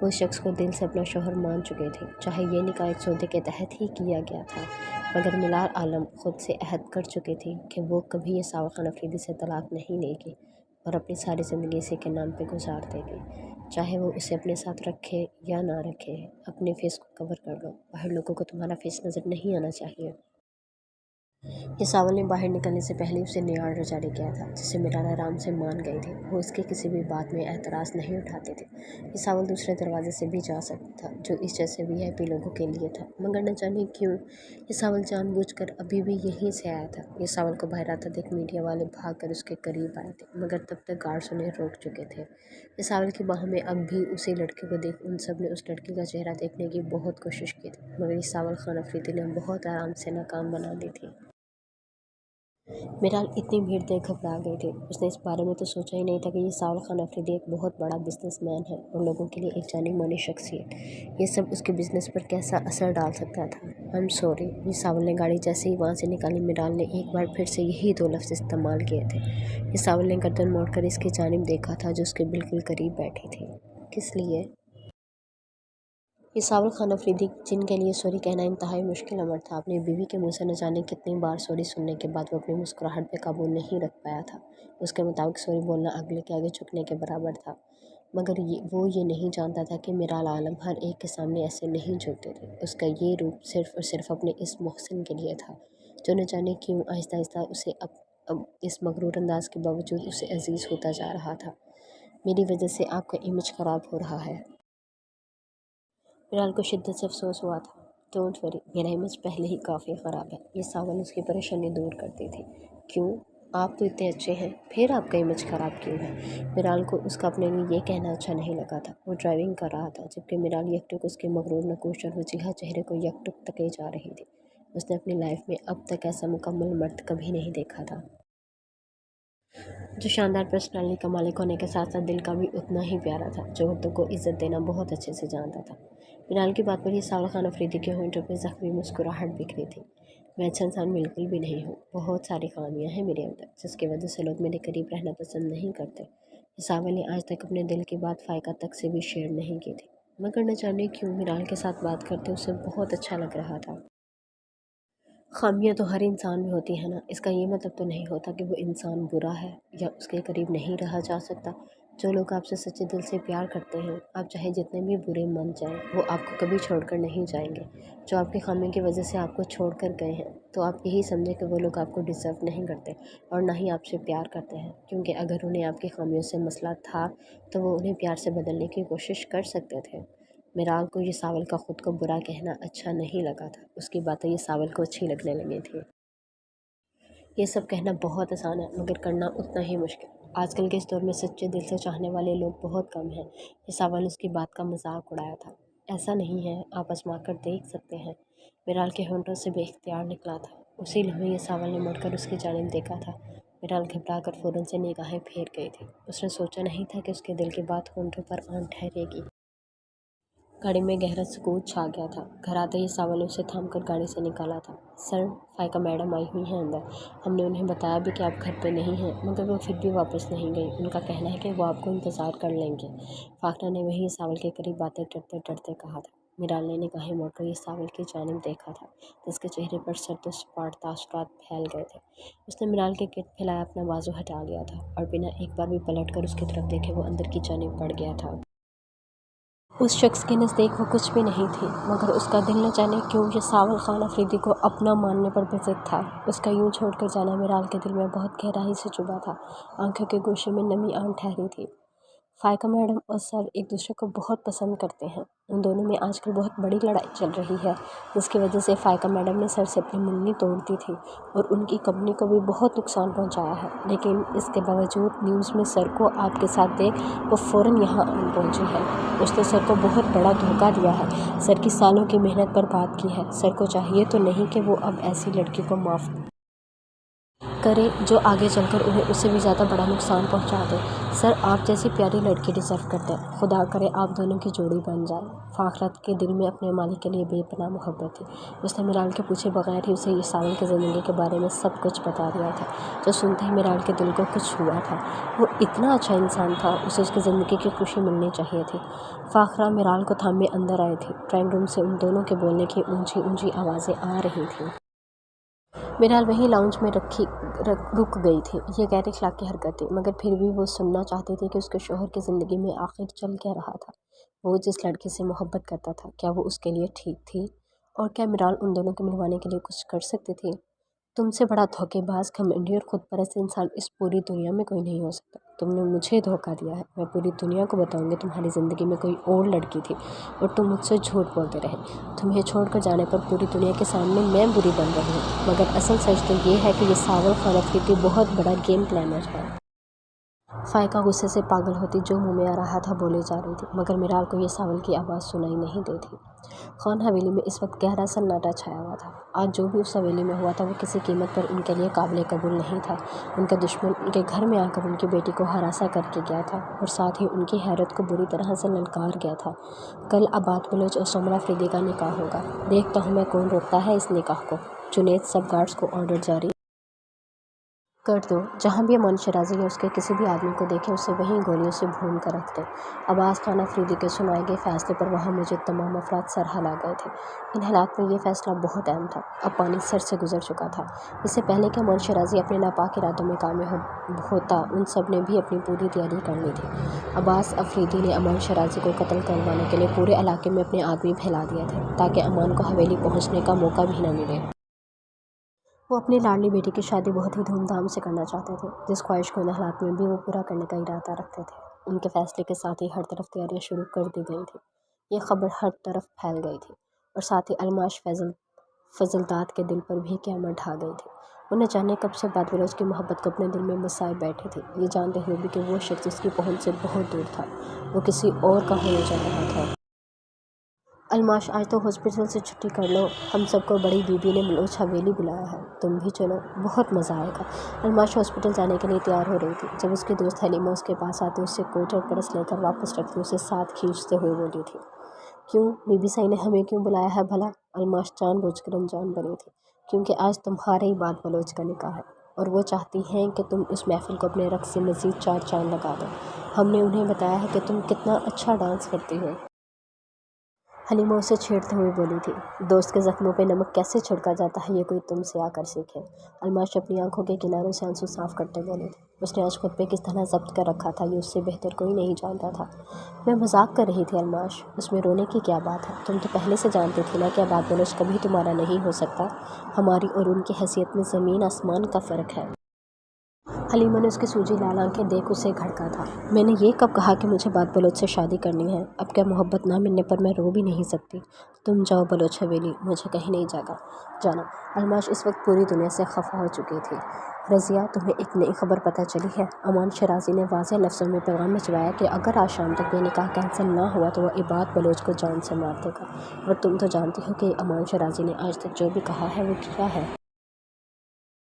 वो उस शख्स को दिल से अपना शोहर मान चुके थे, चाहे ये निकाह एक सौदे के तहत ही किया गया था। मगर मिलाल आलम खुद से अहद कर चुकी थी कि वो कभी ये सावर खान अफरीदी से तलाक नहीं लेगी और अपनी सारी ज़िंदगी इसी के नाम पे गुजार देगी। चाहे वो उसे अपने साथ रखे या ना रखे, अपने फेस को कवर कर लो। बाहर लोगों को तुम्हारा फेस नज़र नहीं आना चाहिए। ये सावल ने बाहर निकलने से पहले उसे नया ऑर्डर जारी किया था, जिसे मिराल आराम से मान गई थी। वो उसकी किसी भी बात में एतराज़ नहीं उठाते थे। ये सावल दूसरे दरवाजे से भी जा सकता था, जो इस जैसे वीआईपी लोगों के लिए था, मगर न जाने क्यों ये सावल जानबूझकर अभी भी यहीं से आया था। ये सावल को बाहर आता देख मीडिया वाले भाग कर उसके करीब आए थे, मगर तब तक गार्ड्स उन्हें रोक चुके थे। ये सावल की बाहों में अब भी उसी लड़के को देख उन सब ने उस लड़की का चेहरा देखने की बहुत कोशिश की थी, मगर ये सावल खान अफरीदी ने बहुत आराम से नाकाम बना दी थी। मिराल इतनी भीड़ देख घबरा गई थी। उसने इस बारे में तो सोचा ही नहीं था कि ये सावल खान अफरीदी एक बहुत बड़ा बिजनेसमैन है और लोगों के लिए एक जानी मानी शख्सियत। ये सब उसके बिजनेस पर कैसा असर डाल सकता था। I am sorry. ये सावल ने गाड़ी जैसे ही वहाँ से निकाली, मिराल ने एक बार फिर से यही दो लफ्ज़ इस्तेमाल किए थे। ये सावल ने गर्दन मोड़कर इसकी जानिब देखा था, जो उसके बिल्कुल करीब बैठी थी। किस लिए? ये सावल खान अफरीदी, जिनके लिए सॉरी कहना इंतहाई मुश्किल अमर था। अपनी बीवी के मुंह से न जाने कितनी बार सॉरी सुनने के बाद वो अपनी मुस्कुराहट पे काबू नहीं रख पाया था। उसके मुताबिक सॉरी बोलना अगले के आगे झुकने के बराबर था, मगर वो ये नहीं जानता था कि मिराल आलम हर एक के सामने ऐसे नहीं झुकते थे। उसका ये रूप सिर्फ और सिर्फ अपने इस मोहसिन के लिए था, जो न जाने क्यों आहिस्ता आहिस्ता उसे अब इस मगरूर अंदाज के बावजूद उसे अजीज़ होता जा रहा था। मेरी वजह से आपका इमेज ख़राब हो रहा है। मिराल को शिद्दत से अफसोस हुआ था। डोंट वरी, मेरा इमेज पहले ही काफ़ी ख़राब है। ये सावन उसकी परेशानी दूर करती थी। क्यों? आप तो इतने अच्छे हैं, फिर आपका इमेज ख़राब क्यों है? मिराल को उसका अपने लिए ये कहना अच्छा नहीं लगा था। वो ड्राइविंग कर रहा था, जबकि मिराल यकटुक उसके मगरूर नकोश और वजीहा चेहरे को यकटुक तके जा रही थी। उसने अपनी लाइफ में अब तक ऐसा मुकम्मल मर्द कभी नहीं देखा था, जो शानदार पर्सनालिटी का मालिक होने के साथ साथ दिल का भी उतना ही प्यारा था, जो औरतों को इज़्ज़त देना बहुत अच्छे से जानता था। मिराल की बात पर ही सावल खान अफरीदी के होंठों पर ज़ख्मी मुस्कुराहट बिखरी थी। मैं अच्छा इंसान बिल्कुल भी नहीं हूँ। बहुत सारी खामियाँ हैं मेरे अंदर, जिसकी वजह से लोग मेरे करीब रहना पसंद नहीं करते। सावल ने आज तक अपने दिल की बात फ़ायका तक से भी शेयर नहीं की थी, मगर न जाने क्यों मिराल के साथ बात करते उसे बहुत अच्छा लग रहा था। ख़ामियाँ तो हर इंसान में होती है ना, इसका ये मतलब तो नहीं होता कि वो इंसान बुरा है या उसके करीब नहीं रहा जा सकता। जो लोग आपसे सच्चे दिल से प्यार करते हैं, आप चाहे जितने भी बुरे मन जाएं, वो आपको कभी छोड़कर नहीं जाएंगे। जो आपकी ख़ामियों की वजह से आपको छोड़कर गए हैं, तो आप यही समझें कि वो लोग आपको डिज़र्व नहीं करते और ना ही आपसे प्यार करते हैं, क्योंकि अगर उन्हें आपकी ख़ामियों से मसला था तो वो उन्हें प्यार से बदलने की कोशिश कर सकते थे। मिराल को ये सावल का ख़ुद को बुरा कहना अच्छा नहीं लगा था। उसकी बातें ये सावल को अच्छी लगने लगी थी। یہ سب کہنا بہت آسان ہے مگر کرنا اتنا ہی مشکل۔ آج کل کے اس دور میں سچے دل سے چاہنے والے لوگ بہت کم ہیں۔ یہ ساول نے اس کی بات کا مذاق اڑایا تھا۔ ایسا نہیں ہے، آپ آزما کر دیکھ سکتے ہیں۔ میرال کے ہونٹوں سے بے اختیار نکلا تھا۔ اسی لمحے یہ ساول نے مڑ کر اس کی جانب دیکھا تھا۔ میرال گھبرا کر فوراً سے نگاہیں پھیر گئی تھی۔ اس نے سوچا نہیں تھا کہ اس کے دل کی بات ہونٹوں پر آن ٹھہرے گی۔ گاڑی میں گہرا سکوت چھا گیا تھا۔ گھر آتے ہی ساول نے اسے تھام کر گاڑی سے نکالا تھا۔ سر، فائقہ میڈم آئی ہوئی ہیں اندر۔ ہم نے انہیں بتایا بھی کہ آپ گھر پہ نہیں ہیں مگر وہ پھر بھی واپس نہیں گئی۔ ان کا کہنا ہے کہ وہ آپ کو انتظار کر لیں گے۔ فاخرہ نے وہی ساول کے قریب باتیں ڈرتے ڈرتے کہا تھا۔ میرال نے نگاہیں موڑ کر یہ ساول کی جانب دیکھا تھا جس کے چہرے پر سرد و سپاٹ تاثرات پھیل گئے تھے۔ اس نے میرال کے گرد پھیلایا اپنا بازو ہٹا لیا تھا اور بنا ایک بار بھی پلٹ کر اس کی طرف دیکھے وہ اندر کی جانب بڑھ گیا تھا۔ اس شخص کے نزدیک وہ کچھ بھی نہیں تھی مگر اس کا دل نہ جانے کیوں یہ ساول خان افریدی کو اپنا ماننے پر بضد تھا۔ اس کا یوں چھوڑ کر جانا میرال کے دل میں بہت گہرائی سے چبھا تھا۔ آنکھوں کے گوشے میں نمی آن ٹھہری تھی۔ فائقہ میڈم اور سر ایک دوسرے کو بہت پسند کرتے ہیں۔ ان دونوں میں آج کل بہت بڑی لڑائی چل رہی ہے جس کی وجہ سے فائقہ میڈم نے سر سے اپنی منگنی توڑ دی تھی اور ان کی کمپنی کو بھی بہت نقصان پہنچایا ہے، لیکن اس کے باوجود نیوز میں سر کو آپ کے ساتھ دیکھ وہ فوراً یہاں پہنچی ہے۔ اس نے سر کو بہت بڑا دھوکہ دیا ہے، سر کی سالوں کی محنت پر بات کی ہے۔ سر کو چاہیے تو نہیں کہ وہ اب ایسی لڑکی کو معاف کرے جو آگے چل کر انہیں اس سے بھی زیادہ بڑا نقصان پہنچا دے۔ سر آپ جیسی پیاری لڑکی ڈیزرو کرتے ہیں، خدا کرے آپ دونوں کی جوڑی بن جائے۔ فاخرہ کے دل میں اپنے مالک کے لیے بے پناہ محبت تھی۔ اس نے میرال کے پوچھے بغیر ہی اسے یہ ساول کی زندگی کے بارے میں سب کچھ بتا دیا تھا۔ جو سنتے ہی میرال کے دل کو کچھ ہوا تھا۔ وہ اتنا اچھا انسان تھا، اسے اس کی زندگی کی خوشی ملنی چاہیے تھی۔ فاخرہ میرال کو تھامے اندر آئی تھی۔ ڈرائنگ روم سے ان دونوں کے بولنے کی اونچی اونچی آوازیں آ رہی تھیں۔ میرال وہیں لاؤنج میں رک گئی تھی۔ یہ غیر اخلاقی حرکت تھی مگر پھر بھی وہ سننا چاہتی تھی کہ اس کے شوہر کی زندگی میں آخر چل کیا رہا تھا۔ وہ جس لڑکی سے محبت کرتا تھا کیا وہ اس کے لیے ٹھیک تھی؟ اور کیا میرال ان دونوں کو ملوانے کے لیے کچھ کر سکتی تھی؟ تم سے بڑا دھوکے باز، گھمنڈی اور خود پرست انسان اس پوری دنیا میں کوئی نہیں ہو سکتا۔ تم نے مجھے دھوکہ دیا ہے۔ میں پوری دنیا کو بتاؤں گی تمہاری زندگی میں کوئی اور لڑکی تھی اور تم مجھ سے جھوٹ بولتے رہے۔ تمہیں چھوڑ کر جانے پر پوری دنیا کے سامنے میں بری بن رہی ہوں مگر اصل سچ تو یہ ہے کہ یہ ساول خان افریدی بہت بڑا گیم پلانر ہے۔ فائقہ غصے سے پاگل ہوتی، جو منہ میں آ رہا تھا بولے جا رہی تھی مگر میرال کو یہ ساول کی آواز سنائی نہیں دیتی۔ خان حویلی میں اس وقت گہرا سناٹا چھایا ہوا تھا۔ آج جو بھی اس حویلی میں ہوا تھا وہ کسی قیمت پر ان کے لیے قابل قبول نہیں تھا۔ ان کا دشمن ان کے گھر میں آ کر ان کی بیٹی کو ہراساں کر کے گیا تھا اور ساتھ ہی ان کی حیرت کو بری طرح سے للکار گیا تھا۔ کل عباد بلوچ اور سمرہ افریدی کا نکاح ہوگا۔ دیکھتا ہوں میں کون روکتا ہے اس نکاح کو۔ جنید سب گارڈز کو آرڈر جاری کر دو، جہاں بھی امان شیرازی یا اس کے کسی بھی آدمی کو دیکھیں اسے وہیں گولیوں سے بھون کر رکھ دیں۔ عباس خان افریدی کے سنائے گئے فیصلے پر وہاں موجود تمام افراد سر ہلا گئے تھے۔ ان حالات میں یہ فیصلہ بہت اہم تھا۔ اب پانی سر سے گزر چکا تھا۔ اس سے پہلے کہ امان شیرازی اپنے ناپاک ارادوں میں کامیاب ہوتا ان سب نے بھی اپنی پوری تیاری کر لی تھی۔ عباس افریدی نے امان شیرازی کو قتل کروانے کے لیے پورے علاقے میں اپنے آدمی پھیلا دیے تھے تاکہ امان کو حویلی پہنچنے کا موقع بھی نہ ملے۔ وہ اپنی لاڈلی بیٹی کی شادی بہت ہی دھوم دھام سے کرنا چاہتے تھے، جس خواہش کو ان حالات میں بھی وہ پورا کرنے کا ارادہ رکھتے تھے۔ ان کے فیصلے کے ساتھ ہی ہر طرف تیاریاں شروع کر دی گئی تھیں۔ یہ خبر ہر طرف پھیل گئی تھی اور ساتھ ہی الماش فضلداد کے دل پر بھی قیامت ڈھا گئی تھی۔ وہ نہ جانے کب سے عباد بلوچ کی محبت کو اپنے دل میں بسائے بیٹھے تھے، یہ جانتے ہوئے بھی کہ وہ شخص اس کی پہنچ سے بہت دور تھا، وہ کسی اور کا ہونے جا رہا تھا۔ الماش آج تو ہاسپٹل سے چھٹی کر لو، ہم سب کو بڑی بی بی نے بلوچ حویلی بلایا ہے، تم بھی چلو، بہت مزہ آئے گا۔ الماش ہاسپٹل جانے کے لیے تیار ہو رہی تھی جب اس کی دوست حلیمہ اس کے پاس آتے اسے کوٹ اور پرس لے کر واپس رکھتی اسے ساتھ کھینچتے ہوئے بولی تھی۔ کیوں بی بی صاحب نے ہمیں کیوں بلایا ہے بھلا؟ الماش جان بوجھ کر انجان بنی تھی، کیونکہ آج تمہارے ہی عباد بلوچ کا نکاح ہے اور وہ چاہتی ہیں کہ تم اس محفل کو اپنے رقص سے مزید 4 چاند لگا دو۔ ہم نے انہیں بتایا ہے کہ تم کتنا اچھا ڈانس کرتی ہو۔ حلیمہ اسے چھیڑتے ہوئے بولی تھی، دوست کے زخموں پہ نمک کیسے چھڑکا جاتا ہے یہ کوئی تم سے آ کر سیکھے۔ الماش اپنی آنکھوں کے کناروں سے آنسو صاف کرتے بولے تھے، اس نے آج خود پہ کس طرح ضبط کر رکھا تھا یہ اس سے بہتر کوئی نہیں جانتا تھا۔ میں مذاق کر رہی تھی الماش، اس میں رونے کی کیا بات ہے؟ تم تو پہلے سے جانتی تھی نا کہ عباد بلوچ کبھی تمہارا نہیں ہو سکتا، ہماری اور ان کی حیثیت میں زمین آسمان کا فرق ہے۔ حلیمہ نے اس کی سوجی لال آنکھیں دیکھ اسے گھڑکا تھا۔ میں نے یہ کب کہا کہ مجھے بات بلوچ سے شادی کرنی ہے؟ اب کیا محبت نہ ملنے پر میں رو بھی نہیں سکتی؟ تم جاؤ بلوچ حویلی، مجھے کہیں نہیں جانا۔ الماش اس وقت پوری دنیا سے خفا ہو چکی تھی۔ رضیہ، تمہیں ایک نئی خبر پتہ چلی ہے؟ امان شیرازی نے واضح لفظوں میں پیغام بھجوایا کہ اگر آج شام تک یہ نکاح کینسل نہ ہوا تو وہ عباد بلوچ کو جان سے مار دے گا۔ اور تم تو جانتی ہو کہ امان شیرازی نے آج تک جو بھی کہا ہے وہ کیا ہے۔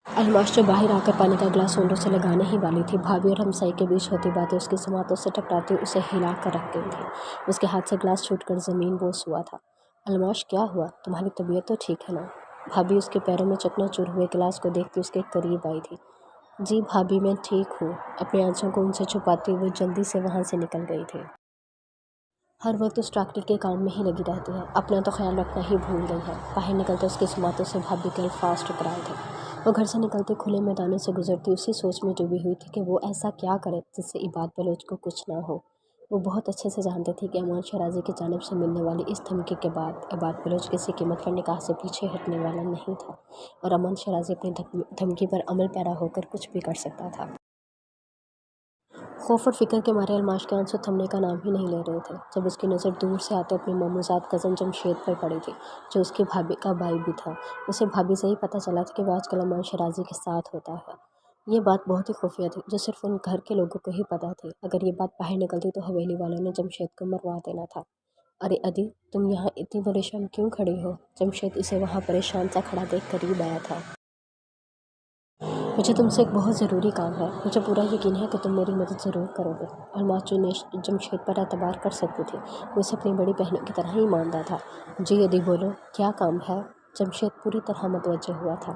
الماش جو باہر آ کر پانی کا گلاس ہونٹوں سے لگانے ہی والی تھی، بھابھی اور ہمسائی کے بیچ ہوتی باتیں اس کی سماعتوں سے ٹکراتی اسے ہلا کر رکھ گئی تھیں۔ اس کے ہاتھ سے گلاس چھوٹ کر زمین بوس ہوا تھا۔ الماش، کیا ہوا؟ تمہاری طبیعت تو ٹھیک ہے نا؟ بھابھی اس کے پیروں میں چکنا چور ہوئے گلاس کو دیکھتی اس کے قریب آئی تھی۔ جی بھابھی، میں ٹھیک ہوں۔ اپنی آنسوؤں کو ان سے چھپاتی وہ جلدی سے وہاں سے نکل گئی تھی۔ ہر وقت اس ٹریکٹر کے کام میں ہی لگی رہتی ہے، اپنا تو خیال رکھنا ہی بھول گئی ہے۔ باہر نکلتے اس کی سماعتوں سے بھابھی کے الفاظ ٹکرائے تھے۔ وہ گھر سے نکلتے کھلے میدانوں سے گزرتی اسی سوچ میں ڈوبی ہوئی تھی کہ وہ ایسا کیا کرے جس سے عباد بلوچ کو کچھ نہ ہو۔ وہ بہت اچھے سے جانتے تھے کہ امان شیرازی کی جانب سے ملنے والی اس دھمکی کے بعد عباد بلوچ کسی قیمت پر نکاح سے پیچھے ہٹنے والا نہیں تھا، اور امان شیرازی اپنی دھمکی پر عمل پیرا ہو کر کچھ بھی کر سکتا تھا۔ خوف اور فکر کے مارے الماش کے آنسو تھمنے کا نام ہی نہیں لے رہے تھے، جب اس کی نظر دور سے آتے اپنے ماموزاد کزن جمشید پر پڑی تھی، جو اس کی بھابھی کا بھائی بھی تھا۔ اسے بھابھی سے ہی پتہ چلا تھا کہ وہ آج کل امان شیرازی کے ساتھ ہوتا ہے۔ یہ بات بہت ہی خفیہ تھی، جو صرف ان گھر کے لوگوں کو ہی پتہ تھی۔ اگر یہ بات باہر نکلتی تو حویلی والوں نے جمشید کو مروا دینا تھا۔ ارے ادی، تم یہاں اتنی پریشان کیوں کھڑی ہو؟ جمشید اسے وہاں پریشان سا کھڑا دیکھ قریب آیا تھا۔ مجھے تم سے ایک بہت ضروری کام ہے، مجھے پورا یقین ہے کہ تم میری مدد ضرور کرو گے۔ الماش جو جمشید پر اعتبار کر سکتی تھی، وہ اسے اپنی بڑی بہنوں کی طرح ہی مانتا تھا۔ جی ادی بولو، کیا کام ہے؟ جمشید پوری طرح متوجہ ہوا تھا۔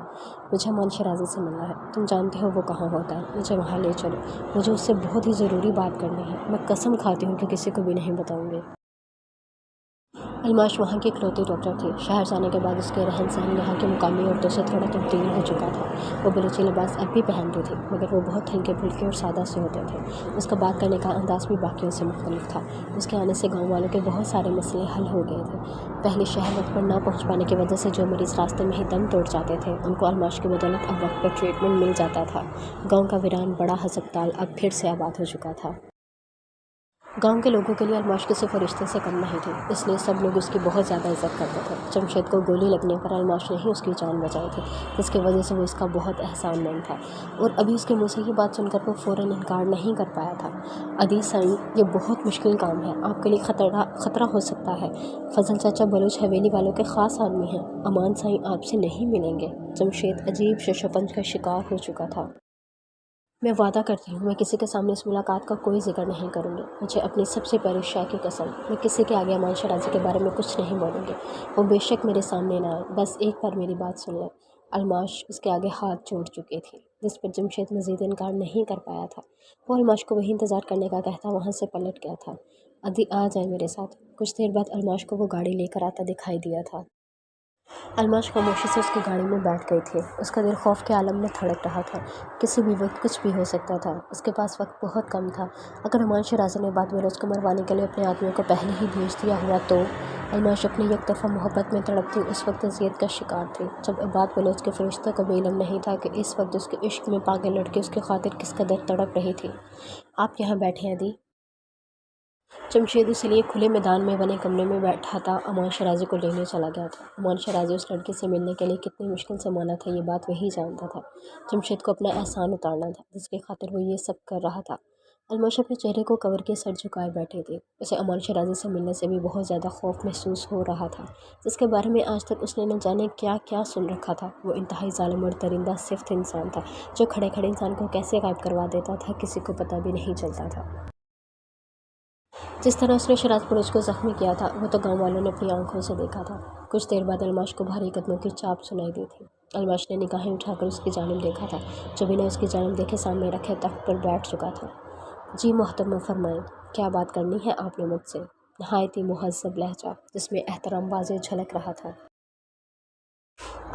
مجھے امان شیرازی سے ملنا ہے، تم جانتے ہو وہ کہاں ہوتا ہے، مجھے وہاں لے چلو، مجھے اس سے بہت ہی ضروری بات کرنی ہے، میں قسم کھاتی ہوں کہ کسی کو بھی نہیں بتاؤں گی۔ الماش وہاں کی اکلوتی ڈاکٹر تھی۔ شہر جانے کے بعد اس کے رہن سہن یہاں کی مقامی عورتوں سے تھوڑا تبدیل ہو چکا تھا۔ وہ بلوچی لباس اب بھی پہنتی تھی، مگر وہ بہت ہلکے پھلکے اور سادہ سے ہوتے تھے۔ اس کا بات کرنے کا انداز بھی باقیوں سے مختلف تھا۔ اس کے آنے سے گاؤں والوں کے بہت سارے مسئلے حل ہو گئے تھے۔ پہلے شہر وقت پر نہ پہنچ پانے کی وجہ سے جو مریض راستے میں ہی دم توڑ جاتے تھے، ان کو الماش کی بدولت اب وقت پر ٹریٹمنٹ مل جاتا تھا۔ گاؤں کا ویران بڑا ہسپتال اب پھر سے آباد ہو چکا تھا۔ گاؤں کے لوگوں کے لیے الماش کسی فرشتے سے کم نہیں تھی، اس لیے سب لوگ اس کی بہت زیادہ عزت کرتے تھے۔ جمشید کو گولی لگنے پر الماش نے ہی اس کی جان بچائی تھی، جس کی وجہ سے وہ اس کا بہت احسان مند تھا، اور ابھی اس کے منہ سے یہ بات سن کر وہ فوراً انکار نہیں کر پایا تھا۔ ادی سائیں، یہ بہت مشکل کام ہے، آپ کے لیے خطرہ ہو سکتا ہے۔ فضل چاچا بلوچ حویلی والوں کے خاص آدمی ہیں، امان سائیں آپ سے نہیں ملیں گے۔ جمشید عجیب ششوپنج کا شکار ہو چکا تھا۔ میں وعدہ کرتی ہوں، میں کسی کے سامنے اس ملاقات کا کوئی ذکر نہیں کروں گی، مجھے اپنی سب سے پیاری شے کی قسم، میں کسی کے آگے امان شیرازی کے بارے میں کچھ نہیں بولوں گی۔ وہ بے شک میرے سامنے نہ آئے، بس ایک بار میری بات سن لیں۔ الماش اس کے آگے ہاتھ جوڑ چکی تھی، جس پر جمشید مزید انکار نہیں کر پایا تھا۔ وہ الماش کو وہی انتظار کرنے کا کہتا وہاں سے پلٹ گیا تھا۔ ادی آ جائیں میرے ساتھ۔ کچھ دیر بعد الماش کو وہ گاڑی لے کر آتا دکھائی دیا تھا۔ الماش خاموشی سے اس کی گاڑی میں بیٹھ گئی تھی۔ اس کا دل خوف کے عالم میں دھڑک رہا تھا، کسی بھی وقت کچھ بھی ہو سکتا تھا۔ اس کے پاس وقت بہت کم تھا۔ اگر امان شیرازی نے عباد بلوچ کو مروانے کے لیے اپنے آدمیوں کو پہلے ہی بھیج دیا ہوا تو الماش اپنی یک طرفہ محبت میں تڑپتی اس وقت اذیت کا شکار تھی، جب عباد بلوچ کے فرشتوں کو بھی علم نہیں تھا کہ اس وقت اس کے عشق میں پاگل لڑکی اس کی خاطر کس قدر تڑپ رہی تھی۔ آپ یہاں بیٹھیں ادی۔ جمشید اس لیے کھلے میدان میں بنے کمرے میں بیٹھا تھا، امان شیرازی کو لینے چلا گیا تھا۔ امان شیرازی اس لڑکی سے ملنے کے لیے کتنی مشکل سے مانا تھا، یہ بات وہی جانتا تھا۔ جمشید کو اپنا احسان اتارنا تھا، جس کی خاطر وہ یہ سب کر رہا تھا۔ الماش اپنے چہرے کو کور کے سر جھکائے بیٹھی تھی۔ اسے امان شیرازی سے ملنے سے بھی بہت زیادہ خوف محسوس ہو رہا تھا، جس کے بارے میں آج تک اس نے نہ جانے کیا کیا سن رکھا تھا۔ وہ انتہائی ظالم اور درندہ صفت انسان تھا، جو کھڑے کھڑے انسان کو کیسے غائب کروا دیتا تھا کسی کو پتہ بھی نہیں چلتا تھا۔ جس طرح اس نے شیراز بلوچ کو زخمی کیا تھا، وہ تو گاؤں والوں نے اپنی آنکھوں سے دیکھا تھا۔ کچھ دیر بعد الماش کو بھاری قدموں کی چاپ سنائی دی تھی۔ الماش نے نگاہیں اٹھا کر اس کی جانب دیکھا تھا، جو بنا اس کی جانب دیکھے سامنے رکھے تخت پر بیٹھ چکا تھا۔ جی محترمہ فرمائیں، کیا بات کرنی ہے آپ نے مجھ سے؟ نہایت ہی مہذب لہجہ، جس میں احترام واضح جھلک رہا تھا۔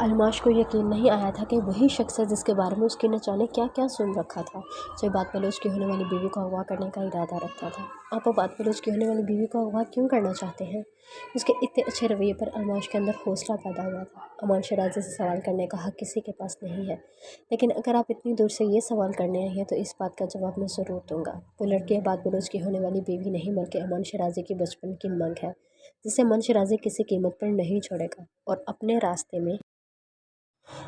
अलमाश को यकीन नहीं आया था कि वही शख्स है जिसके बारे में उसकी न जाने क्या क्या सुन रखा था, जो बात बलोच की होने वाली बीवी को अगवा करने का इरादा रखता था। आप बात बलोच की होने वाली बीवी को अगवा क्यों करना चाहते हैं? उसके इतने अच्छे रवैये पर अलमाश के अंदर हौसला पैदा हुआ था। अमान शराजी से सवाल करने का हक किसी के पास नहीं है, लेकिन अगर आप इतनी दूर से ये सवाल करने आए हैं तो इस बात का जवाब मैं ज़रूर दूंगा। वो लड़की बात बलोच की होने वाली बीवी नहीं बल्कि अमान शराजी की बचपन की मंग है, जिसे अमान शराजी किसी कीमत पर नहीं छोड़ेगा और अपने रास्ते में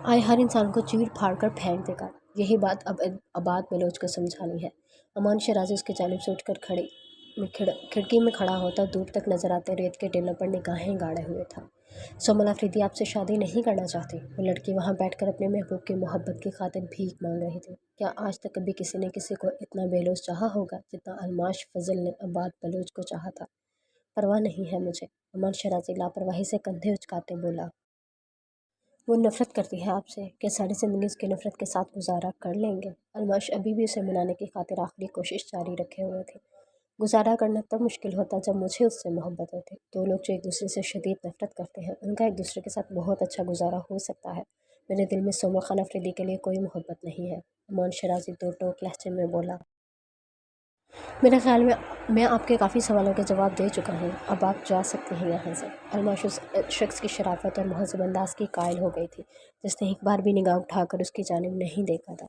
आए हर इंसान को चीर फाड़ कर फेंक देगा। यही बात अब आबाद बलोच को समझानी है। अमान शराजी उसकी जानिब से उठकर खिड़की में खड़ा होता दूर तक नजर आते रेत के टीलों पर निगाहें गाड़े हुए था। सोमल अफरीदी आपसे शादी नहीं करना चाहती। वो लड़की वहाँ बैठकर अपने महबूब की मोहब्बत की खातिर भीख मांग रही थी। क्या आज तक कभी किसी ने किसी को इतना बेलौस चाहा होगा जितना अलमाश फजल ने आबाद बलोच को चाहा था? परवाह नहीं है मुझे, अमान शराजी लापरवाही से कंधे उचकाते बोला। वो नफ़रत करती है आपसे। क्या सारी ज़िंदगी उसकी नफ़रत के साथ गुजारा कर लेंगे? अलमाश अभी भी उसे मनाने की खातिर आखिरी कोशिश जारी रखे हुए थे। गुजारा करना तब मुश्किल होता जब मुझे उससे मोहब्बत होती। दो लोग जो एक दूसरे से शदीद नफ़रत करते हैं उनका एक दूसरे के साथ बहुत अच्छा गुजारा हो सकता है। मेरे दिल में सोमा खान अफरीदी के लिए कोई मोहब्बत नहीं है, अमान शराजी दो टोक लहजे में बोला। मेरे ख्याल में मैं आपके काफ़ी सवालों के जवाब दे चुका हूँ, अब आप जा सकते हैं यहाँ से। अलमाश उस शख्स की शराफत और महज़ब अंदाज़ की कायल हो गई थी जिसने एक बार भी निगाह उठाकर उसकी जानिब नहीं देखा था।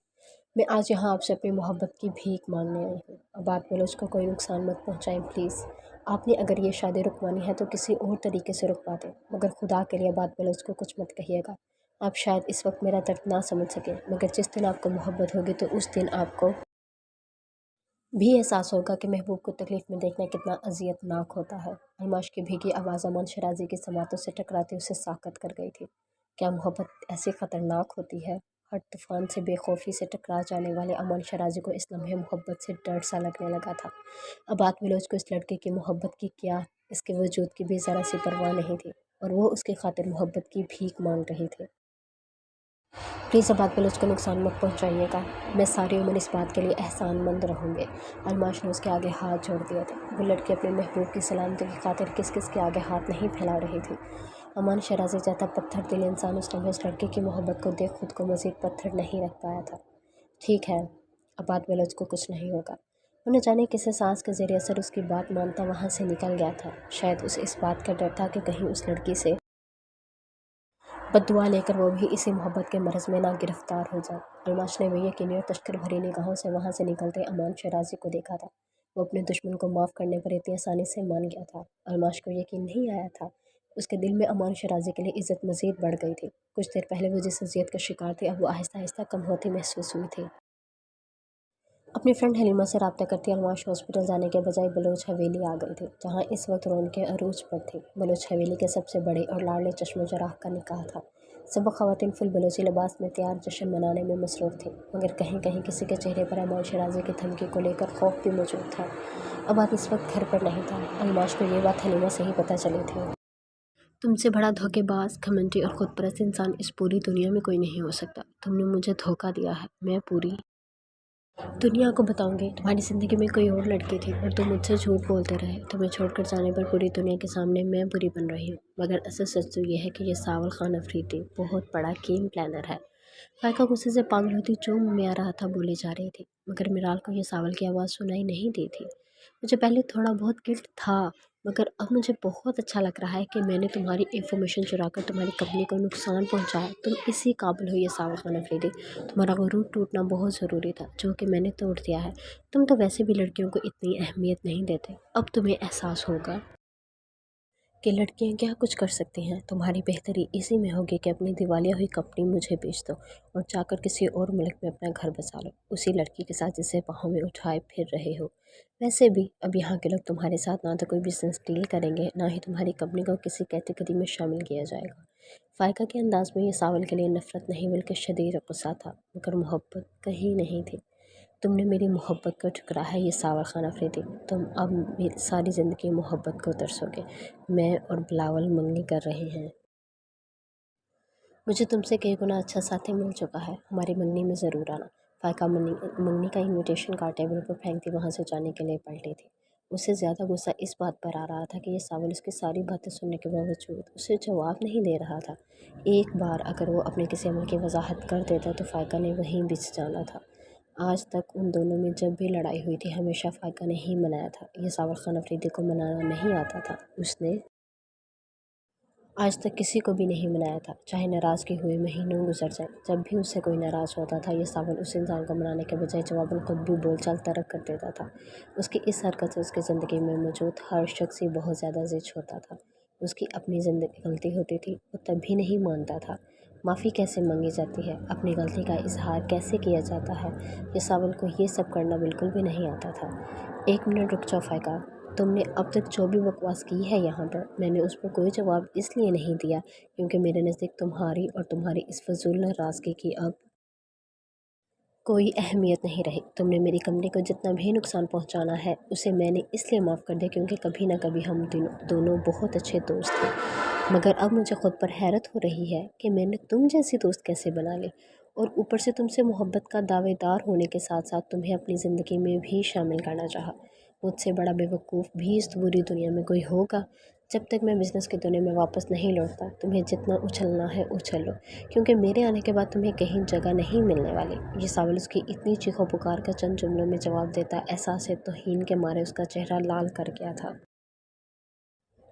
मैं आज यहाँ आपसे अपनी मोहब्बत की भीख मांगने आई हूँ। अब आप बलोच को कोई नुकसान मत पहुँचाएं प्लीज़। आपने अगर ये शादी रुकवानी है तो किसी और तरीके से रुकवा दें, मगर खुदा के लिए बात बलोच को कुछ मत कहिएगा। आप शायद इस वक्त मेरा दर्द ना समझ सकें, मगर जिस दिन आपको मोहब्बत होगी तो उस दिन आपको भी एहसास होगा कि महबूब को तकलीफ़ में देखना कितना अज़ियतनाक होता है। अलमाश की भीगी आवाज़ अमान शराजी की समातों से टकराती उसे साकत कर गई थी। क्या मोहब्बत ऐसी ख़तरनाक होती है? हर तूफ़ान से बेखौफी से टकरा जाने वाले अमान शराजी को इस लम्हे मोहब्बत से डर सा लगने लगा था। अब बलोच को इस लड़के की मोहब्बत की क्या, इसके वजूद की भी ज़रा सी परवाह नहीं थी, और वो उसकी खातिर मोहब्बत की भीख मांग रही थी। प्लीज़ आबाद बलोच को नुकसान मत पहुंचाइएगा, मैं सारी उम्र इस बात के लिए एहसानमंद रहूँगी। अलमाश ने उसके आगे हाथ जोड़ दिए थे। वो लड़की अपने महबूब की सलामती की खातिर किस किस के आगे हाथ नहीं फैला रही थी। अमान शराजी जैसा पत्थर दिल इंसान उस लम्हे उस लड़के की मोहब्बत को देख खुद को मज़ीद पत्थर नहीं रख पाया था। ठीक है, आबाद बलोच को कुछ नहीं होगा। वो न जाने किस एहसास के ज़रिए असर उसकी बात मानता वहाँ से निकल गया था। शायद उसे इस बात का डर था कि कहीं उस लड़की से बद्दुआ लेकर वो भी इसी मोहब्बत के मरज़ में ना गिरफ्तार हो जाए। अलमाश ने बेयकीनी और तशक्कुर भरी निगाहों से वहाँ से निकलते अमान शराजी को देखा था। वो अपने दुश्मन को माफ़ करने पर इतनी आसानी से मान गया था। अलमाश को यकीन नहीं आया था। उसके दिल में अमान शराजी के लिए इज़्ज़त मज़ीद बढ़ गई थी। कुछ देर पहले वो जिस अज़ियत का शिकार थी अब वो आहिस्ता आहिस्ता कम होती महसूस हुई थी। अपनी फ्रेंड हलीमा से रब्ता करती अलमाश हॉस्पिटल जाने के बजाय बलोच हवेली आ गई थी, जहाँ इस वक्त रौनकें अरूज पर थी। बलोच हवेली के सबसे बड़े और लाडले चश्मे चराग का निकाह था। सब ख़वातीन फुल बलोची लिबास में तैयार जश्न मनाने में मसरूफ़ थी, मगर कहीं कहीं किसी के चेहरे पर अमान शराजी की धमकी को लेकर खौफ भी मौजूद था। आबाद इस वक्त घर पर नहीं था। अलमाश को ये बात हलीमा से ही पता चली थी। तुमसे बड़ा धोखेबाज, घमंडी और खुदपरस्त इंसान इस पूरी दुनिया में कोई नहीं हो सकता। तुमने मुझे धोखा दिया है। मैं पूरी दुनिया को बताऊंगी तुम्हारी ज़िंदगी में कोई और लड़की थी और तुम मुझसे झूठ बोलते रहे। तुम्हें छोड़कर जाने पर पूरी दुनिया के सामने मैं बुरी बन रही हूँ, मगर असल सच तो ये है कि ये सावल खान अफरीदी बहुत बड़ा गेम प्लानर है। फ़ाइका गुस्से से पागल होती जो मुँह में आ रहा था बोली जा रही थी, मगर मिराल को यह सावल की आवाज़ सुनाई नहीं दी थी। मुझे पहले थोड़ा बहुत गिल्ट था, मगर अब मुझे बहुत अच्छा लग रहा है कि मैंने तुम्हारी इन्फॉर्मेशन चुरा कर तुम्हारी कंपनी को नुकसान पहुंचाया। तुम इसी काबिल हो ये सावल खान अफरीदी। तुम्हारा गुरूर टूटना बहुत ज़रूरी था, जो कि मैंने तोड़ दिया है। तुम तो वैसे भी लड़कियों को इतनी अहमियत नहीं देते, अब तुम्हें एहसास होगा कि लड़कियां क्या कुछ कर सकती हैं। तुम्हारी बेहतरी इसी में होगी कि अपनी दिवालिया हुई कंपनी मुझे बेच दो और जाकर किसी और मुल्क में अपना घर बसा लो, उसी लड़की के साथ जिसे बाहों में उठाए फिर रहे हो। वैसे भी अब यहाँ के लोग तुम्हारे साथ ना तो कोई बिजनेस डील करेंगे, ना ही तुम्हारी कंपनी को किसी कैटेगरी में शामिल किया जाएगा। फ़ाइका के अंदाज में ये सावल के लिए नफ़रत नहीं बल्कि शदीद गुस्सा था, मगर मोहब्बत कहीं नहीं थी। तुमने मेरी मोहब्बत को ठुकरा है ये सावर खान अफरीदी। तुम अब मेरी सारी ज़िंदगी मोहब्बत को तरसोगे। मैं और बिलावल मंगनी कर रहे हैं। मुझे तुमसे कई गुना अच्छा साथी मिल चुका है। हमारी मंगनी में ज़रूर आना। फ़ाइका मंगनी का इनविटेशन कार्ड टेबल पर फेंकती वहाँ से जाने के लिए पलटी थी। उससे ज़्यादा गुस्सा इस बात पर आ रहा था कि ये सावल उसकी सारी बातें सुनने के बावजूद उसे जवाब नहीं दे रहा था। एक बार अगर वो अपने किसी अमल की वजाहत कर देता तो फ़ायका ने वहीं बिछ जाना था। आज तक उन दोनों में जब भी लड़ाई हुई थी हमेशा फ़ायका ने ही मनाया था। ये सावल खान अफरीदी को मनाना नहीं आता था। उसने आज तक किसी को भी नहीं मनाया था, चाहे नाराज़गी हुए महीनों गुजर जाए। जब भी उससे कोई नाराज़ होता था ये सावन उस इंसान को मनाने के बजाय जवाबन खुद भी बोलचाल तर्क कर देता था। उसकी इस हरकत से उसकी ज़िंदगी में मौजूद हर शख्स ही बहुत ज़्यादा ज़िद होता था। उसकी अपनी ज़िंदगी गलती होती थी वो तब भी नहीं मानता था। माफ़ी कैसे मांगी जाती है, अपनी गलती का इजहार कैसे किया जाता है, ये सावन को ये सब करना बिल्कुल भी नहीं आता था। 1 मिनट रुक जाओ फ़ायका, तुमने अब तक जो भी बकवास की है यहाँ पर, मैंने उस पर कोई जवाब इसलिए नहीं दिया क्योंकि मेरे नज़दीक तुम्हारी और तुम्हारी इस फजूल नाराज़गी की अब कोई अहमियत नहीं रही। तुमने मेरी कंपनी को जितना भी नुकसान पहुँचाना है उसे मैंने इसलिए माफ़ कर दिया क्योंकि कभी ना कभी हम दोनों बहुत अच्छे दोस्त थे। मगर अब मुझे ख़ुद पर हैरत हो रही है कि मैंने तुम जैसी दोस्त कैसे बना ली, और ऊपर से तुमसे मोहब्बत का दावेदार होने के साथ साथ तुम्हें अपनी ज़िंदगी में भी शामिल करना चाहा। मुझसे बड़ा बेवकूफ़ भी इस पूरी दुनिया में कोई होगा। जब तक मैं बिज़नेस की दुनिया में वापस नहीं लौटता तुम्हें जितना उछलना है उछल लो, क्योंकि मेरे आने के बाद तुम्हें कहीं जगह नहीं मिलने वाली। ये सावल उसकी इतनी चीखों पुकार का चंद जुमलों में जवाब देता एहसास से तौहीन के मारे उसका चेहरा लाल कर गया था।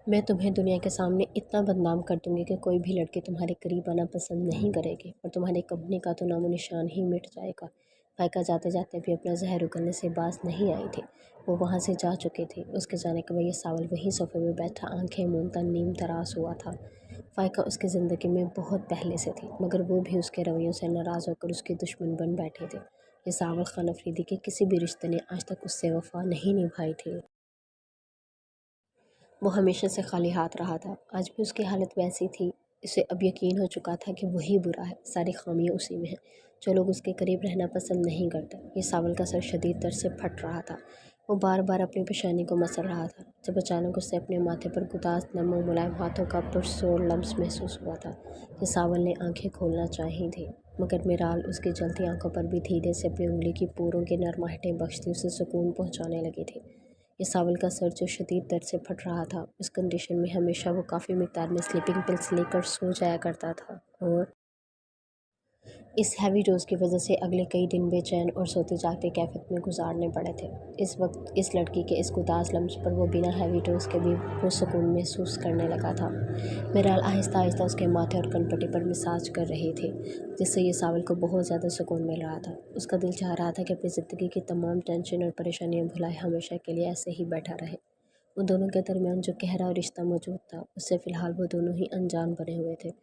मैं तुम्हें दुनिया के सामने इतना बदनाम कर दूंगी कि कोई भी लड़की तुम्हारे करीब आना पसंद नहीं करेगी और तुम्हारी कंपनी का तो नामो निशान ही मिट जाएगा। फ़ायका जाते जाते भी अपना जहर उगलने से बाज नहीं आई थी। वो वहाँ से जा चुकी थी। उसके जाने के बाद ये सावल वहीं सोफे में बैठा आंखें मूंदता नीम तराश हुआ था। फ़ायका उसकी ज़िंदगी में बहुत पहले से थी, मगर वो भी उसके रवैयों से नाराज़ होकर उसकी दुश्मन बन बैठे थे। ये सावल खान अफरीदी के किसी भी रिश्ते ने आज तक उससे वफ़ा नहीं निभाई थी। वो हमेशा से खाली हाथ रहा था। आज भी उसकी हालत वैसी थी। इसे अब यकीन हो चुका था कि वही बुरा है, सारी खामियां उसी में हैं। जो लोग उसके करीब रहना पसंद नहीं करते। ये सावल का सर शदीद दर्द से फट रहा था। वो बार बार अपनी पेशानी को मसल रहा था जब अचानक उसे अपने माथे पर गुदास नम और मुलायम हाथों का पुरजोर लम्स महसूस हुआ था। ये सावल ने आंखें खोलना चाही थी, मगर मिराल उसकी जलती आंखों पर भी धीरे से अपनी उंगली की पोरों की नरमाहटें बख्शती उसे सुकून पहुंचाने लगी थी। ये सावल का सर जो शदीद दर्द से फट रहा था, उस कंडीशन में हमेशा वो काफ़ी मिकदार में स्लीपिंग पिल्स लेकर सो जाया करता था, और इस हैवी डोज की वजह से अगले कई दिन बेचैन और सोते जागते कैफियत में गुजारने पड़े थे। इस वक्त इस लड़की के इस उदास लम्स पर वो बिना हैवी डोज के भी पुरसुकून महसूस करने लगा था। मिराल आहिस्ता आहिस्ता उसके माथे और कनपटी पर मसाज कर रही थी, जिससे ये सावल को बहुत ज़्यादा सुकून मिल रहा था। उसका दिल चाह रहा था कि अपनी ज़िंदगी की तमाम टेंशन और परेशानियाँ भुलाए हमेशा के लिए ऐसे ही बैठा रहे। उन दोनों के दरमियान जो गहरा रिश्ता मौजूद था उससे फ़िलहाल वो दोनों ही अनजान बने हुए थे,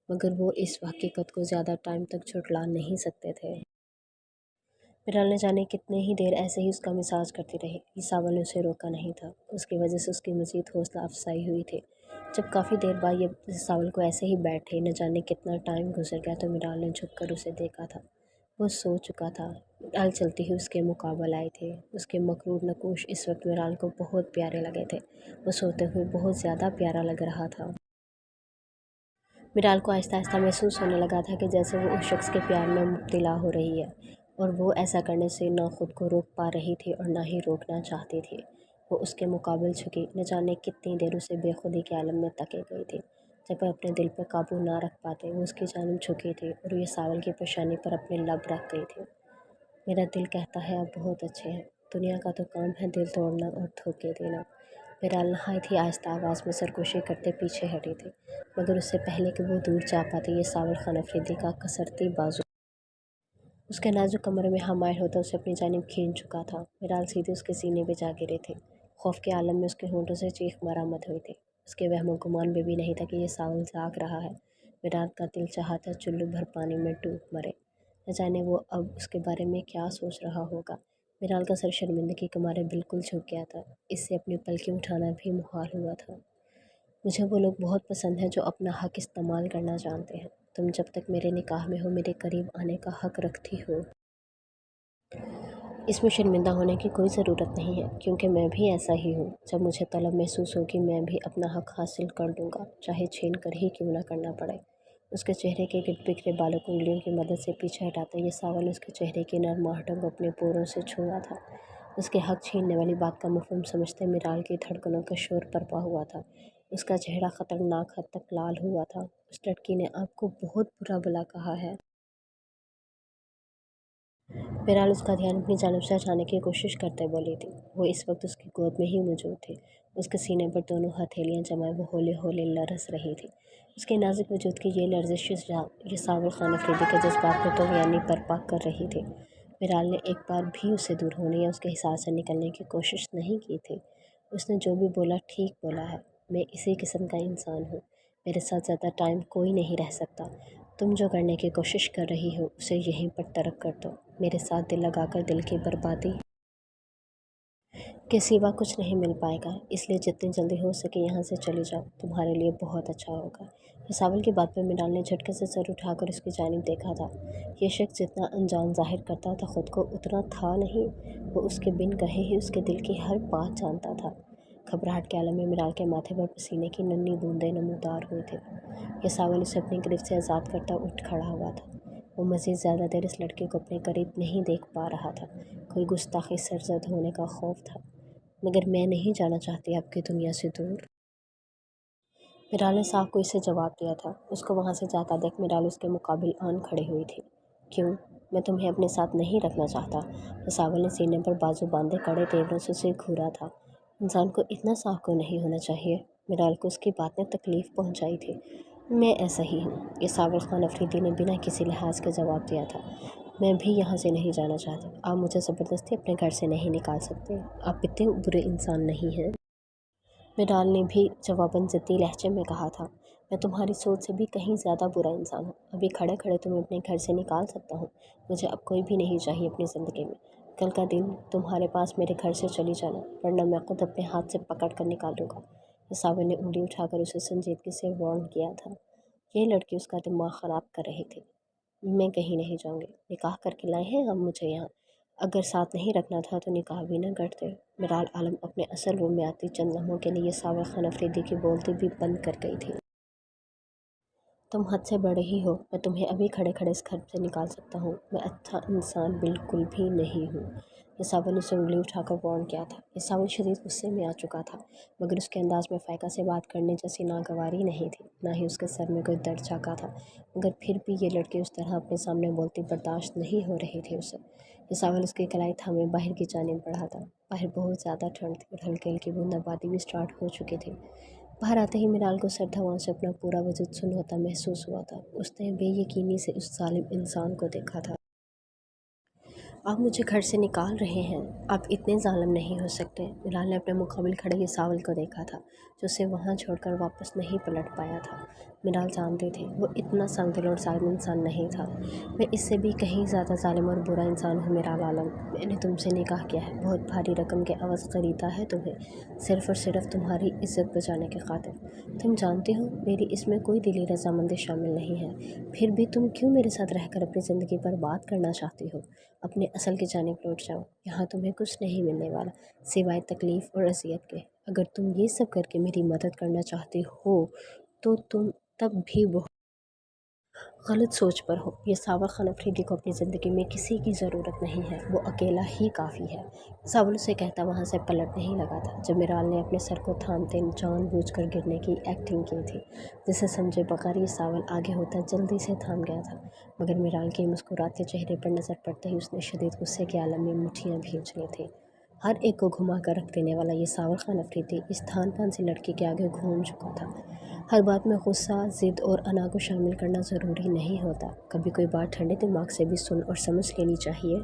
मगर वो इस हकीकत को ज़्यादा टाइम तक झुठला नहीं सकते थे। मिराल ने जाने कितने ही देर ऐसे ही उसका मिजाज करती रही। सावन ने उसे रोका नहीं था। उसकी वजह से उसकी मज़ीद हौसला अफजाई हुई थी। जब काफ़ी देर बाद ये सावन को ऐसे ही बैठे न जाने कितना टाइम गुजर गया तो मिराल ने झुक कर उसे देखा था। वो सो चुका था। मिराल चलती ही उसके मुकाबले आए थे। उसके मकरूर नकूश इस वक्त मिराल को बहुत प्यारे लगे थे। वो सोते हुए बहुत ज़्यादा प्यारा लग रहा था। मिराल को आहिस्ता आहिस्ता महसूस होने लगा था कि जैसे वो उस शख्स के प्यार में मुब्तला हो रही है, और वो ऐसा करने से ना खुद को रोक पा रही थी और ना ही रोकना चाहती थी। वो उसके मुकाबले झुकी, न जाने कितनी देर उसे बेखुदी के आलम में तके गई थी। जब वह अपने दिल पर काबू ना रख पाते वो उसकी जानिब झुकी थी और ये सावल की पेशानी पर अपने लब रख गई थी। मेरा दिल कहता है आप बहुत अच्छे हैं। दुनिया का तो काम है दिल तोड़ना और धोखे देना। मिराल नहायत ही आहिस्ता आवाज़ में सरगोशी करते पीछे हटी थी, मगर उससे पहले कि वो दूर जा पाती ये सावल खान अफरीदी का कसरती बाजू उसके नाजुक कमरे में हमायल होता उसे अपनी जानिब खींच चुका था। मिराल सीधे उसके सीने पे जा गिरे थे। खौफ के आलम में उसके होंठों से चीख बरामद हुई थी। उसके वहमो गुमान में भी नहीं था कि ये सावल जाग रहा है। मिराल का दिल चाहा था चुल्लू भर पानी में डूब मरे। न जाने वो अब उसके बारे में क्या सोच रहा होगा। मिराल का सर शर्मिंदगी के मारे बिल्कुल झुक गया था। इससे अपनी पलकें उठाना भी मुहाल हुआ था। मुझे वो लोग बहुत पसंद हैं जो अपना हक इस्तेमाल करना जानते हैं। तुम जब तक मेरे निकाह में हो मेरे करीब आने का हक रखती हो। इसमें शर्मिंदा होने की कोई ज़रूरत नहीं है, क्योंकि मैं भी ऐसा ही हूँ। जब मुझे तलब महसूस होगी मैं भी अपना हक हासिल कर लूँगा, चाहे छीन कर ही क्यों ना करना पड़े। उसके चेहरे के गिर बिखरे बालों को उंगलियों की मदद से पीछे हटाते ये सावल उसके चेहरे की नरम आहटों को अपने पोरों से छुआ था। اس کے حق چھیننے والی بات کا مفہوم سمجھتے میرال کی دھڑکنوں کا شور برپا ہوا تھا۔ اس کا چہرہ خطرناک حد تک لال ہوا تھا۔ اس لڑکی نے آپ کو بہت برا بھلا کہا ہے۔ میرال اس کا دھیان اپنی جانب سے ہٹانے کی کوشش کرتے بولی تھی۔ وہ اس وقت اس کی گود میں ہی موجود تھی۔ اس کے سینے پر دونوں ہتھیلیاں جمائے وہ ہولے ہولے لرز رہی تھی۔ اس کے نازک وجود کی یہ لرزش یساول خان افریدی کے جذبات میں طغیانی برپا کر رہی تھی۔ میرال نے ایک بار بھی اسے دور ہونے یا اس کے حصار سے نکلنے کی کوشش نہیں کی تھی۔ اس نے جو بھی بولا ٹھیک بولا ہے۔ میں اسی قسم کا انسان ہوں۔ میرے ساتھ زیادہ ٹائم کوئی نہیں رہ سکتا۔ تم جو کرنے کی کوشش کر رہی ہو اسے یہیں پر ترک کر دو۔ میرے ساتھ دل لگا کر دل کی بربادی کے سوا کچھ نہیں مل پائے گا، اس لیے جتنی جلدی ہو سکے یہاں سے چلی جاؤ، تمہارے لیے بہت اچھا ہوگا۔ یساول کی بات پر میرال نے جھٹکے سے سر اٹھا کر اس کی جانب دیکھا تھا۔ یہ شخص جتنا انجان ظاہر کرتا تھا خود کو اتنا تھا نہیں۔ وہ اس کے بن کہے ہی اس کے دل کی ہر بات جانتا تھا۔ گھبراہٹ کے عالم میں میرال کے ماتھے پر پسینے کی ننھی بوندیں نمودار ہوئی تھیں۔ یساول اسے اپنی گرفت سے آزاد کرتا اٹھ کھڑا ہوا تھا۔ وہ مزید زیادہ دیر اس لڑکی کو اپنے قریب نہیں دیکھ پا رہا تھا۔ کوئی گستاخی سرزد ہونے کا خوف تھا۔ مگر میں نہیں جانا چاہتی آپ کی دنیا سے دور۔ میرال نے صاف کوئی سے جواب دیا تھا۔ اس کو وہاں سے جاتا دیکھ میرال اس کے مقابل آن کھڑی ہوئی تھی۔ کیوں؟ میں تمہیں اپنے ساتھ نہیں رکھنا چاہتا۔ یساول نے سینے پر بازو باندھے کڑے تیوروں سے اسے گھورا تھا۔ انسان کو اتنا صاف کیوں نہیں ہونا چاہیے؟ میرال کو اس کی بات نے تکلیف پہنچائی تھی۔ میں ایسا ہی ہوں، یساول خان افریدی نے بنا کسی لحاظ کے جواب دیا تھا۔ میں بھی یہاں سے نہیں جانا چاہتی۔ آپ مجھے زبردستی اپنے گھر سے نہیں نکال سکتے۔ آپ اتنے برے انسان نہیں ہیں۔ میرال نے بھی جواباً ضدی لہجے میں کہا تھا۔ میں تمہاری سوچ سے بھی کہیں زیادہ برا انسان ہوں۔ ابھی کھڑے کھڑے تمہیں اپنے گھر سے نکال سکتا ہوں۔ مجھے اب کوئی بھی نہیں چاہیے اپنی زندگی میں۔ کل کا دن تمہارے پاس میرے گھر سے چلی جانا، ورنہ میں خود اپنے ہاتھ سے پکڑ کر نکالوں گا۔ یساول نے انگلی اٹھا کر اسے سنجیدگی سے وارن کیا تھا۔ یہ لڑکی اس کا دماغ خراب کر رہی تھی۔ میں کہیں نہیں جاؤں گی۔ نکاح کر کے لائے ہیں آپ مجھے یہاں۔ اگر ساتھ نہیں رکھنا تھا تو نکاح بھی نہ کرتے۔ میرال عالم اپنے اصل روم میں آتی چند لمحوں کے لیے یساول خان افریدی کی بولتی بھی بند کر گئی تھی۔ تم حد سے بڑے ہی ہو۔ میں تمہیں ابھی کھڑے کھڑے اس گھر سے نکال سکتا ہوں۔ میں اچھا انسان بالکل بھی نہیں ہوں۔ یساول نے اسے انگلی اٹھا کر وارن کیا تھا۔ یساول شدید غصے میں آ چکا تھا، مگر اس کے انداز میں فائقہ سے بات کرنے جیسی ناگواری نہیں تھی، نہ ہی اس کے سر میں کوئی درد جھانکا تھا۔ مگر پھر بھی یہ لڑکی اس طرح اپنے سامنے بولتی برداشت نہیں ہو رہی تھی اسے۔ یساول اس کی کلائی تھامے باہر کی جانب بڑھا تھا۔ باہر بہت زیادہ ٹھنڈ تھی اور ہلکی ہلکی بوندا باری بھی اسٹارٹ ہو چکی تھی۔ باہر آتے ہی میرال کو سرد ہواؤں سے اپنا پورا وجود سن ہوتا محسوس ہوا تھا۔ اس نے بے یقینی سے اس ظالم انسان کو دیکھا تھا۔ آپ مجھے گھر سے نکال رہے ہیں؟ آپ اتنے ظالم نہیں ہو سکتے۔ میرال نے اپنے مقابل کھڑے یساول کو دیکھا تھا، جو اسے وہاں چھوڑ کر واپس نہیں پلٹ پایا تھا۔ میرال جانتی تھی وہ اتنا سنگ دل اور ظالم انسان نہیں تھا۔ میں اس سے بھی کہیں زیادہ ظالم اور برا انسان ہوں میرال عالم۔ میں نے تم سے نکاح کیا ہے، بہت بھاری رقم کے عوض خریدا ہے تمہیں، صرف اور صرف تمہاری عزت بچانے کی خاطر۔ تم جانتی ہو میری اس میں کوئی دلی رضامندی شامل نہیں ہے، پھر بھی تم کیوں میرے ساتھ رہ کر اپنی زندگی برباد کرنا چاہتی ہو؟ اپنے اصل کی جانب لوٹ جاؤ۔ یہاں تمہیں کچھ نہیں ملنے والا سوائے تکلیف اور اذیت کے۔ اگر تم یہ سب کر کے میری مدد کرنا چاہتی ہو تو تم تب بھی بہت غلط سوچ پر ہو۔ یساول خان افریدی کو اپنی زندگی میں کسی کی ضرورت نہیں ہے، وہ اکیلا ہی کافی ہے۔ یساول اسے کہتا وہاں سے پلٹ نہیں لگا تھا جب میرال نے اپنے سر کو تھامتے جان بوجھ کر گرنے کی ایکٹنگ کی تھی، جسے سمجھے بغیر یساول آگے ہوتا جلدی سے تھام گیا تھا۔ مگر میرال کے مسکراتے چہرے پر نظر پڑتے ہی اس نے شدید غصے کے عالم میں مٹھیاں بھینچ لی تھیں۔ ہر ایک کو گھما کر رکھ دینے والا یساول خان افریدی اس تھان پان سی لڑکی کے آگے گھوم چکا تھا۔ ہر بات میں غصہ، ضد اور انا کو شامل کرنا ضروری نہیں ہوتا، کبھی کوئی بات ٹھنڈے دماغ سے بھی سن اور سمجھ لینی چاہیے۔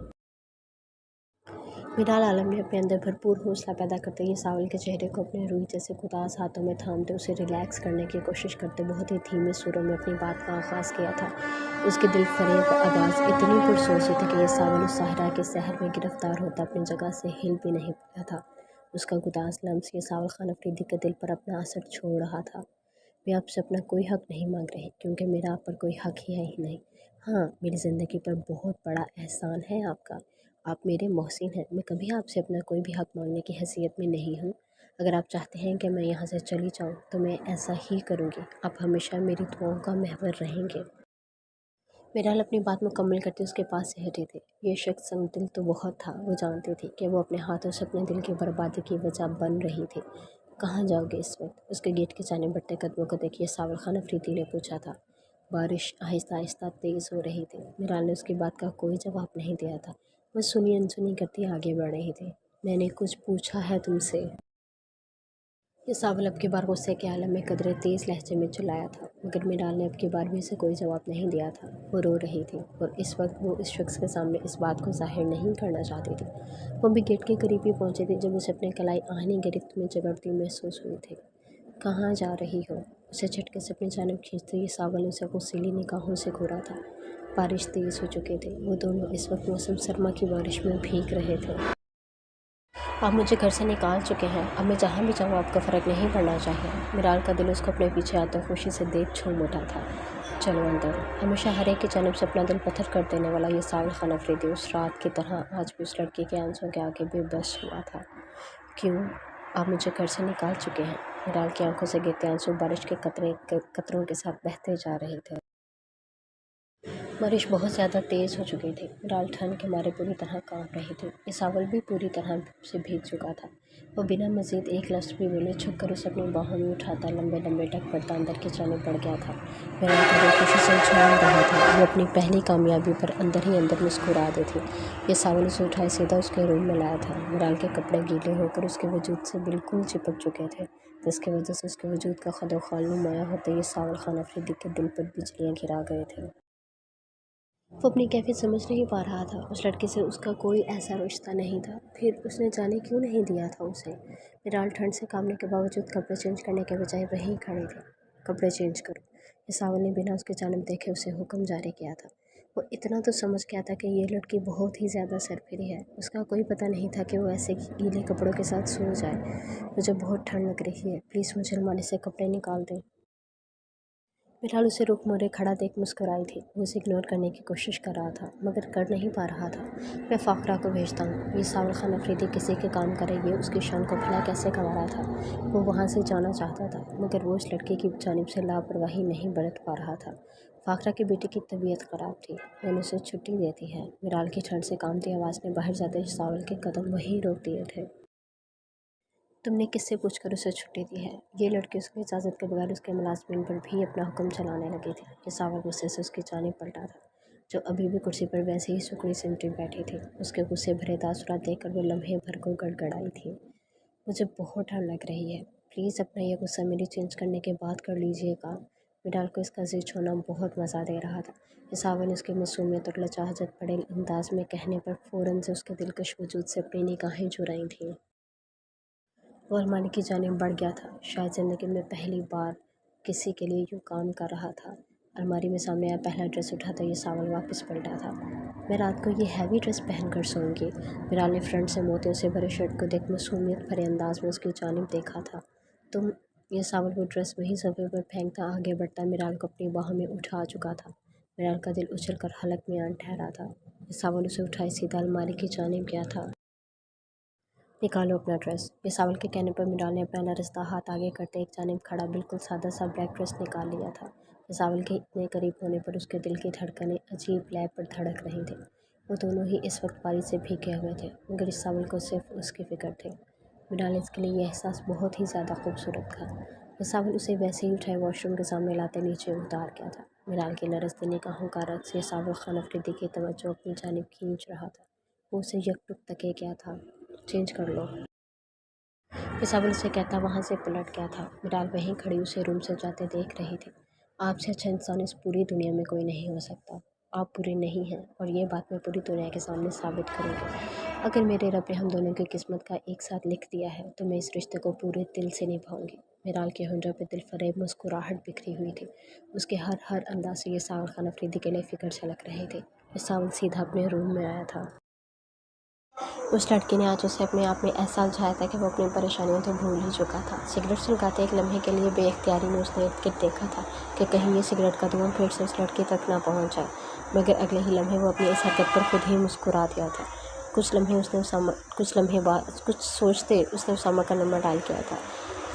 میرال عالم نے اپنے اندر بھرپور حوصلہ پیدا کرتے یساول کے چہرے کو اپنے روئی جیسے گداز ہاتھوں میں تھامتے اسے ریلیکس کرنے کی کوشش کرتے بہت ہی دھیمے سروں میں اپنی بات کا آغاز کیا تھا۔ اس کی دل فریب آواز اتنی پرسوسی تھی کہ یساول اس صحرا کے سحر میں گرفتار ہوتا اپنی جگہ سے ہل بھی نہیں پایا تھا۔ اس کا گداز لمس یساول خان افریدی کے دل پر اپنا اثر چھوڑ رہا تھا۔ میں آپ سے اپنا کوئی حق نہیں مانگ رہی، کیونکہ میرا آپ پر کوئی حق ہی نہیں۔ ہاں، میری زندگی پر بہت بڑا احسان ہے آپ کا۔ آپ میرے محسن ہیں۔ میں کبھی آپ سے اپنا کوئی بھی حق مانگنے کی حیثیت میں نہیں ہوں۔ اگر آپ چاہتے ہیں کہ میں یہاں سے چلی جاؤں تو میں ایسا ہی کروں گی۔ آپ ہمیشہ میری دعاؤں کا محور رہیں گے۔ میرال اپنی بات مکمل کرتے اس کے پاس سے ہٹے تھے۔ یہ شخص سنگ دل تو بہت تھا، وہ جانتے تھے کہ وہ اپنے ہاتھوں سے اپنے دل کی بربادی کی وجہ بن رہی تھی۔ کہاں جاؤ گے اس وقت؟ اس کے گیٹ کی جانب بڑھتے قدموں کو دیکھیے ساول خان افریدی نے پوچھا تھا۔ بارش آہستہ آہستہ تیز ہو رہی تھی۔ میرال نے اس کی بات کا کوئی جواب نہیں دیا تھا، وہ سنی انسنی کرتی آگے بڑھ رہی تھی۔ میں نے کچھ پوچھا ہے تم سے؟ یہ ساول اب کی بار غصے کے عالم میں قدرے تیز لہجے میں چلایا تھا، مگر میرال نے اب کی بار بھی اسے کوئی جواب نہیں دیا تھا۔ وہ رو رہی تھی اور اس وقت وہ اس شخص کے سامنے اس بات کو ظاہر نہیں کرنا چاہتی تھی۔ وہ بھی گیٹ کے قریب ہی پہنچی تھی جب اسے اپنے کلائی آہنی گرفت میں جگڑتی محسوس ہوئی تھی۔ کہاں جا رہی ہو؟ اسے جھٹکے سے اپنی جانب کھینچتے یہ ساول اسے غصیلی نگاہوں سے گھورا تھا۔ بارش تیز ہو چکی تھی، وہ دونوں اس وقت موسم سرما کی بارش میں بھیگ رہے تھے۔ آپ مجھے گھر سے نکال چکے ہیں، اب میں جہاں بھی جاؤں آپ کو فرق نہیں پڑنا چاہیے۔ میرال کا دل اس کو اپنے پیچھے آتے خوشی سے دیکھ جھوم اٹھا تھا۔ چلو اندر۔ ہمیشہ ہر ایک کی جانب سے اپنا دل پتھر کر دینے والا یہ ساول خان افریدی اس رات کی طرح آج بھی اس لڑکی کے آنسوؤں کے آگے بے بس ہوا تھا۔ کیوں؟ آپ مجھے گھر سے نکال چکے ہیں۔ میرال کی آنکھوں سے گرتے آنسو بارش کے قطروں کے ساتھ بہتے جا رہے تھے۔ بارش بہت زیادہ تیز ہو چکی تھی۔ میرال ٹھنڈ کے مارے پوری طرح کانپ رہی تھی۔ یہ ساول بھی پوری طرح سے بھیگ چکا تھا۔ وہ بنا مزید ایک لفظ بھی بولے جھک کر اسے اپنی باہوں میں اٹھاتا لمبے لمبے ڈگ پڑتا اندر کی جانب بڑھ گیا تھا۔ میرال کا دل خوشی سے جھوم رہا تھا، وہ اپنی پہلی کامیابی پر اندر ہی اندر مسکرا دی تھی۔ یہ ساول اسے اٹھائے سیدھا اس کے روم میں لایا تھا۔ میرال کے کپڑے گیلے ہو کر اس کے وجود سے بالکل چپک چکے تھے، جس کی وجہ سے اس کے وجود کا خد و خال نمایاں ہوتے یہ ساول خان افریدی کے دل پر بجلیاں گرا گئے تھے۔ وہ اپنی کیفیت سمجھ نہیں پا رہا تھا۔ اس لڑکی سے اس کا کوئی ایسا رشتہ نہیں تھا، پھر اس نے جانے کیوں نہیں دیا تھا اسے؟ میرال ٹھنڈ سے کانپنے کے باوجود کپڑے چینج کرنے کے بجائے وہیں کھڑی تھی۔ کپڑے چینج کرو، یہ ساول نے بنا اس کی جانب دیکھے اسے حکم جاری کیا تھا۔ وہ اتنا تو سمجھ گیا تھا کہ یہ لڑکی بہت ہی زیادہ سرپھری ہے، اس کا کوئی پتہ نہیں تھا کہ وہ ایسے گیلے کپڑوں کے ساتھ سو جائے۔ مجھے بہت ٹھنڈ لگ رہی ہے، پلیز مجھے الماری سے کپڑے نکال دیں۔ میرال اسے رخ موڑے کھڑا دیکھ مسکرائی تھی۔ وہ اسے اگنور کرنے کی کوشش کر رہا تھا مگر کر نہیں پا رہا تھا۔ میں فاخرہ کو بھیجتا ہوں۔ یہ ساول خان افریدی کسی کے کام کرے، یہ اس کی شان کو بھلا کیسے گنوارا تھا۔ وہ وہاں سے جانا چاہتا تھا مگر وہ اس لڑکی کی جانب سے لاپرواہی نہیں برت پا رہا تھا۔ فاخرہ کے بیٹے کی طبیعت خراب تھی، میں نے اسے چھٹی دے دی ہے۔ میرال کی ٹھنڈ سے کانپتی آواز نے باہر جاتے ساول کے قدم وہیں روک دیے تھے۔ تم نے کس سے پوچھ کر اسے چھٹی دی ہے؟ یہ لڑکی اس کی اجازت کے بغیر اس کے ملازمین پر بھی اپنا حکم چلانے لگی تھی۔ یہ ساول غصے سے اس کی جانب پلٹا تھا، جو ابھی بھی کرسی پر ویسے ہی سکڑی سمٹی بیٹھی تھی۔ اس کے غصے بھرے تاثرات دیکھ کر وہ لمحے بھر کو گڑگڑائی تھی۔ مجھے بہت ٹھنڈ لگ رہی ہے، پلیز اپنا یہ غصہ میری چینج کرنے کے بعد کر لیجیے گا۔ میرال کو اس کا ضد ہونا بہت مزہ دے رہا تھا۔ یہ ساول اس کی معصومیت اور لچاجت بڑے انداز میں کہنے پر فوراً سے اس کے دلکش وجود سے اپنی نگاہیں چرائی تھیں۔ وہ الماری کی جانب بڑھ گیا تھا، شاید زندگی میں پہلی بار کسی کے لیے یوں کام کر رہا تھا۔ الماری میں سامنے آیا پہلا ڈریس اٹھاتا یہ ساول واپس پلٹا تھا۔ میں رات کو یہ ہیوی ڈریس پہن کر سوؤں گی۔ میرال نے فرنٹ سے موتیوں سے بھرے شرٹ کو دیکھ معصومیت بھرے انداز میں اس کی جانب دیکھا تھا۔ تم؟ یہ ساول وہ ڈریس وہیں صوفے پر پھینکتا آگے بڑھتا میرال کو اپنی باہوں میں اٹھا چکا تھا۔ میرال کا دل اچھل کر حلق میں آن ٹھہرا تھا۔ یہ ساول اسے اٹھائے سیدھا الماری کی جانب گیا تھا۔ نکالو اپنا ڈریس۔ یہ ساول کے کہنے پر میرال نے اپنا لرزتا ہاتھ آگے کرتے ایک جانب کھڑا بالکل سادہ سا بلیک ڈریس نکال لیا تھا۔ یہ ساول کے اتنے قریب ہونے پر اس کے دل کی دھڑکنیں عجیب لے پر دھڑک رہی تھیں۔ وہ دونوں ہی اس وقت بارش سے بھیگے ہوئے تھے مگر اس ساول کو صرف اس کی فکر تھی۔ میرال اس کے لیے یہ احساس بہت ہی زیادہ خوبصورت تھا۔ یہ ساول اسے ویسے ہی اٹھائے واش روم کے سامنے لاتے نیچے اتار گیا تھا۔ میرال کی لرزتی نگاہوں کا رقص یہ ساول خان افریدی کی توجہ اپنی جانب کھینچ رہا تھا۔ وہ اسے یکٹک تکے گیا تھا۔ چینج کر لو، یہ ساول اسے کہتا وہاں سے پلٹ گیا تھا۔ میرال وہیں کھڑی اسے روم سے جاتے دیکھ رہی تھی۔ آپ سے اچھا انسان اس پوری دنیا میں کوئی نہیں ہو سکتا۔ آپ پورے نہیں ہیں اور یہ بات میں پوری دنیا کے سامنے ثابت کروں گی۔ اگر میرے رب نے ہم دونوں کی قسمت کا ایک ساتھ لکھ دیا ہے تو میں اس رشتے کو پورے دل سے نبھاؤں گی۔ میرال کے ہونٹوں پہ دل فریب مسکراہٹ بکھری ہوئی تھی۔ اس کے ہر انداز سے یہ ساول خان افریدی کے لیے فکر جھلک رہے تھے۔ یہ ساول سیدھا اپنے روم میں آیا تھا۔ اس لڑکی نے آج اسے اپنے آپ میں احساس جھایا تھا کہ وہ اپنی پریشانیوں تو بھول ہی چکا تھا۔ سگریٹ سلگاتے ایک لمحے کے لیے بے اختیاری میں اس نے ارد گرد دیکھا تھا کہ کہیں یہ سگریٹ کا دھواں پھر سے اس لڑکی تک نہ پہنچ جائے، مگر اگلے ہی لمحے وہ اپنی اس حرکت پر خود ہی مسکرا دیا تھا۔ کچھ لمحے بعد کچھ سوچتے اس نے اسامہ کا نمبر ڈائل کیا تھا۔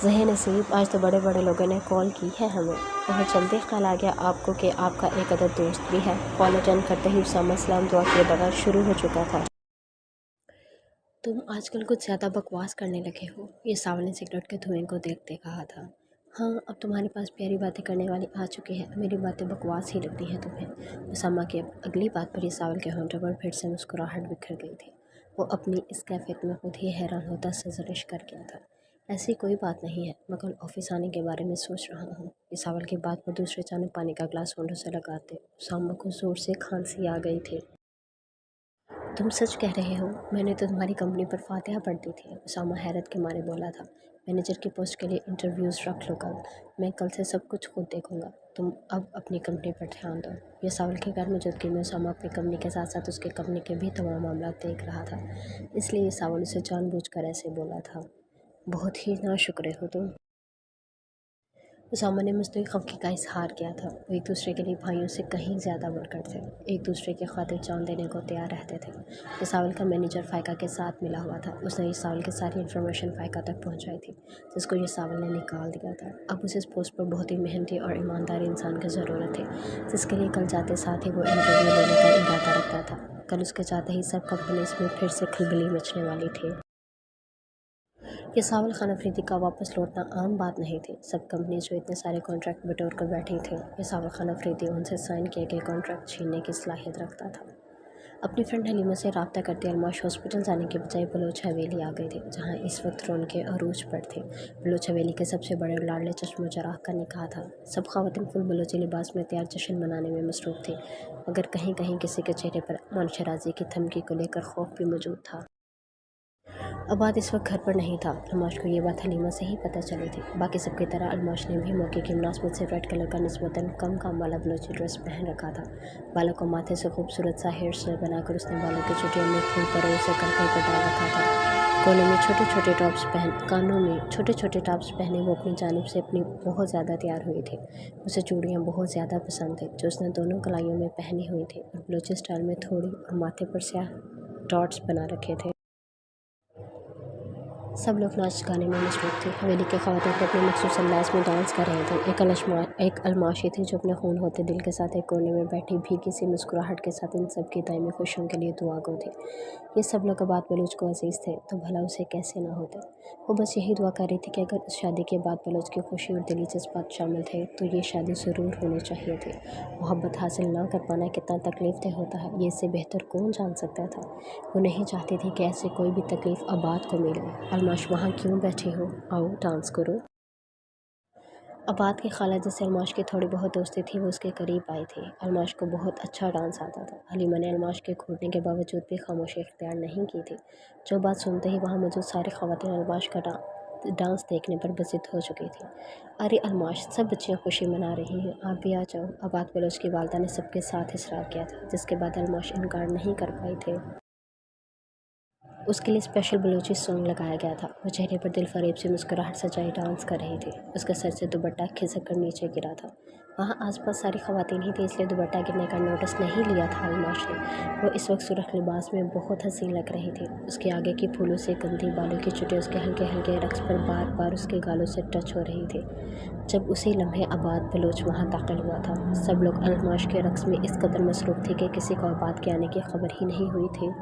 ज़हे नसीब, आज तो बड़े बड़े लोगों ने कॉल की है हमें। बहुत जल्दी ख्याल आ गया आपको कि आपका एक अदद दोस्त भी है। कॉल अटेंड करते ही उसामा सलाम दुआ किए बगैर शुरू हो चुका था। तुम आजकल कुछ ज़्यादा बकवास करने लगे हो, ये सावल ने सिगरेट के धुएं को देखते कहा था। हाँ, अब तुम्हारे पास प्यारी बातें करने वाली आ चुकी है, मेरी बातें बकवास ही लगती हैं तुम्हें। उसामा की अगली बात पर ही सावल के होंठों पर फिर से मुस्कुराहट बिखर गई थी। वो अपनी इस कैफियत में खुद ही हैरान होता सरजरिश कर गया था। ऐसी कोई बात नहीं है, मैं कल ऑफिस आने के बारे में सोच रहा हूँ। इस सावल की बात पर दूसरे अचानक पानी का ग्लास होंठों से लगाते उसामा को जोर से खांसी आ गई थी। तुम सच कह रहे हो? मैंने तो तुम्हारी कंपनी पर फातिहा पढ़ दी थी। उसामा हैरत के मारे बोला था। मैनेजर की पोस्ट के लिए इंटरव्यूज़ रख लो कल। मैं कल से सब कुछ खुद देखूंगा। तुम अब अपनी कंपनी पर ध्यान दो। ये सावल के घर मौजूदगी में उसामा अपनी कंपनी के साथ साथ उसके कंपनी के भी तमाम मामला देख रहा था, इसलिए ये सावल उसे जानबूझकर ऐसे बोला था। बहुत ही नाशुक्र हो तुम। उसामा ने मुस्तकिल खफगी का इजहार किया था। वो एक दूसरे के लिए भाइयों से कहीं ज़्यादा बढ़कर थे, एक दूसरे की खातिर जान देने को तैयार रहते थे। इसावल का मैनेजर फ़ाइका के साथ मिला हुआ था। उसने इसावल की सारी इन्फॉर्मेशन फ़ाइका तक पहुंचाई थी, जिसको ये सावल ने निकाल दिया था। अब उसे इस पोस्ट पर बहुत ही मेहनती और ईमानदार इंसान की ज़रूरत थी, जिसके लिए कल जाते साथ ही वो इंटरव्यू लेने का इरादा रखता था। कल उसके जाते ही सब कंपनीज में फिर से खलबली मचने वाली थी। ये सावल खान अफरीदी का वापस लौटना आम बात नहीं थी। सब कंपनी जो इतने सारे कॉन्ट्रैक्ट बटोर कर बैठी थी, ये सावल खान अफरीदी उनसे साइन किए गए कॉन्ट्रैक्ट छीनने की सलाहियत रखता था। अपनी फ्रेंड हलीमा से रब्ता करते अलमाश हॉस्पिटल जाने के बजाय बलोच हवेली आ गई थी, जहाँ इस वक्त रौनकें अरूज पर थी। बलोच हवेली के सबसे बड़े और लाडले चश्मो चराग का निकाह था। सब ख़वातीन फुल बलोची लिबास में तैयार जश्न मनाने में मसरूफ़ थी, मगर कहीं कहीं किसी के चेहरे पर अमान शराजी की धमकी को लेकर खौफ भी मौजूद था। अबाद इस वक्त घर पर नहीं था। अलमाश को ये बात हलीमा से ही पता चली थी। बाकी सबकी तरह अलमाश ने भी मौके की मुनासबत से रेड कलर का निस्बतन कम काम वाला बलोची ड्रेस पहन रखा था। बालों को माथे से खूबसूरत सा हेयर स्टाइल बनाकर उसने बालों की चुटियों में फूल पर उसे कंधे पर डाल रखा था। कोने में छोटे छोटे टॉप्स पहन कानों में छोटे छोटे टॉप्स पहने वो अपनी जानिब से अपनी बहुत ज़्यादा तैयार हुई थी। उसे चूड़ियाँ बहुत ज़्यादा पसंद थी, जो उसने दोनों कलाइयों में पहनी हुई थी और बलोची स्टाइल में थोड़ी और माथे पर स्याह डॉट्स बना रखे थे। सब लोग नाच गाने में मसरूफ़ थे। हवेली के ख़वातीन तो अपने मखसूस अंदाज में डांस कर रहे थे। एक अलमाशी थी जो अपने खून होते दिल के साथ एक कोने में बैठी भीगी सी मुस्कुराहट के साथ इन सब की दायमी खुशियों के लिए दुआ गो थे। ये सब लोग अबाद बलूच को अजीज़ थे, तो भला उसे कैसे ना होते। वो बस यही दुआ कर रही थी कि अगर उस शादी के बाद बलूच की खुशी और दिली जज्बात शामिल थे, तो ये शादी ज़रूर होनी चाहिए थी। मोहब्बत हासिल ना कर पाना कितना तकलीफ़ दह होता है, ये इससे बेहतर कौन जान सकता था। वो नहीं चाहती थी कि ऐसे कोई भी तकलीफ़ अबाद को मिले। अलमाश वहाँ क्यों बैठी हो, आओ डांस करो। अबाद की खाला जिससे अलमाश की थोड़ी बहुत दोस्ती थी, वो उसके करीब आई थी। अलमाश को बहुत अच्छा डांस आता था। हलीमा ने अलमाश के घूरने के बावजूद भी खामोशी इख्तियार नहीं की थी। जो बात सुनते ही वहाँ मौजूद सारी ख़वातीन अलमाश का डांस देखने पर बसित हो चुकी थी। अरे अलमाश, सब बच्चियाँ खुशी मना रही हैं, आप भी आ जाओ। अबाद बलोच की वालदा ने सबके साथ इसरार किया था, जिसके बाद अलमाश इनकार नहीं कर पाई थे। उसके लिए स्पेशल बलूची सॉन्ग लगाया गया था। वो चेहरे पर दिल फरेब से मुस्कुराहट सजाए डांस कर रही थी। उसके सर से दुपट्टा खिसक कर नीचे गिरा था। वहाँ आसपास सारी ख़वातीन ही थी, इसलिए दुपट्टा गिरने का नोटिस नहीं लिया था अलमाश ने। वो इस वक्त सुर्ख लिबास में बहुत हसीन लग रही थी। उसके आगे की फूलों से गंदी बालों की चुटी उसके हल्के हल्के रक्स पर बार बार उसके गालों से टच हो रही थी। जब उसी लम्हे अबाद बलोच वहाँ दाखिल हुआ था, सब लोग अलमाश के रक्स में इस कदर मसरूफ़ थे कि किसी को अबाद के आने की खबर ही नहीं हुई थी।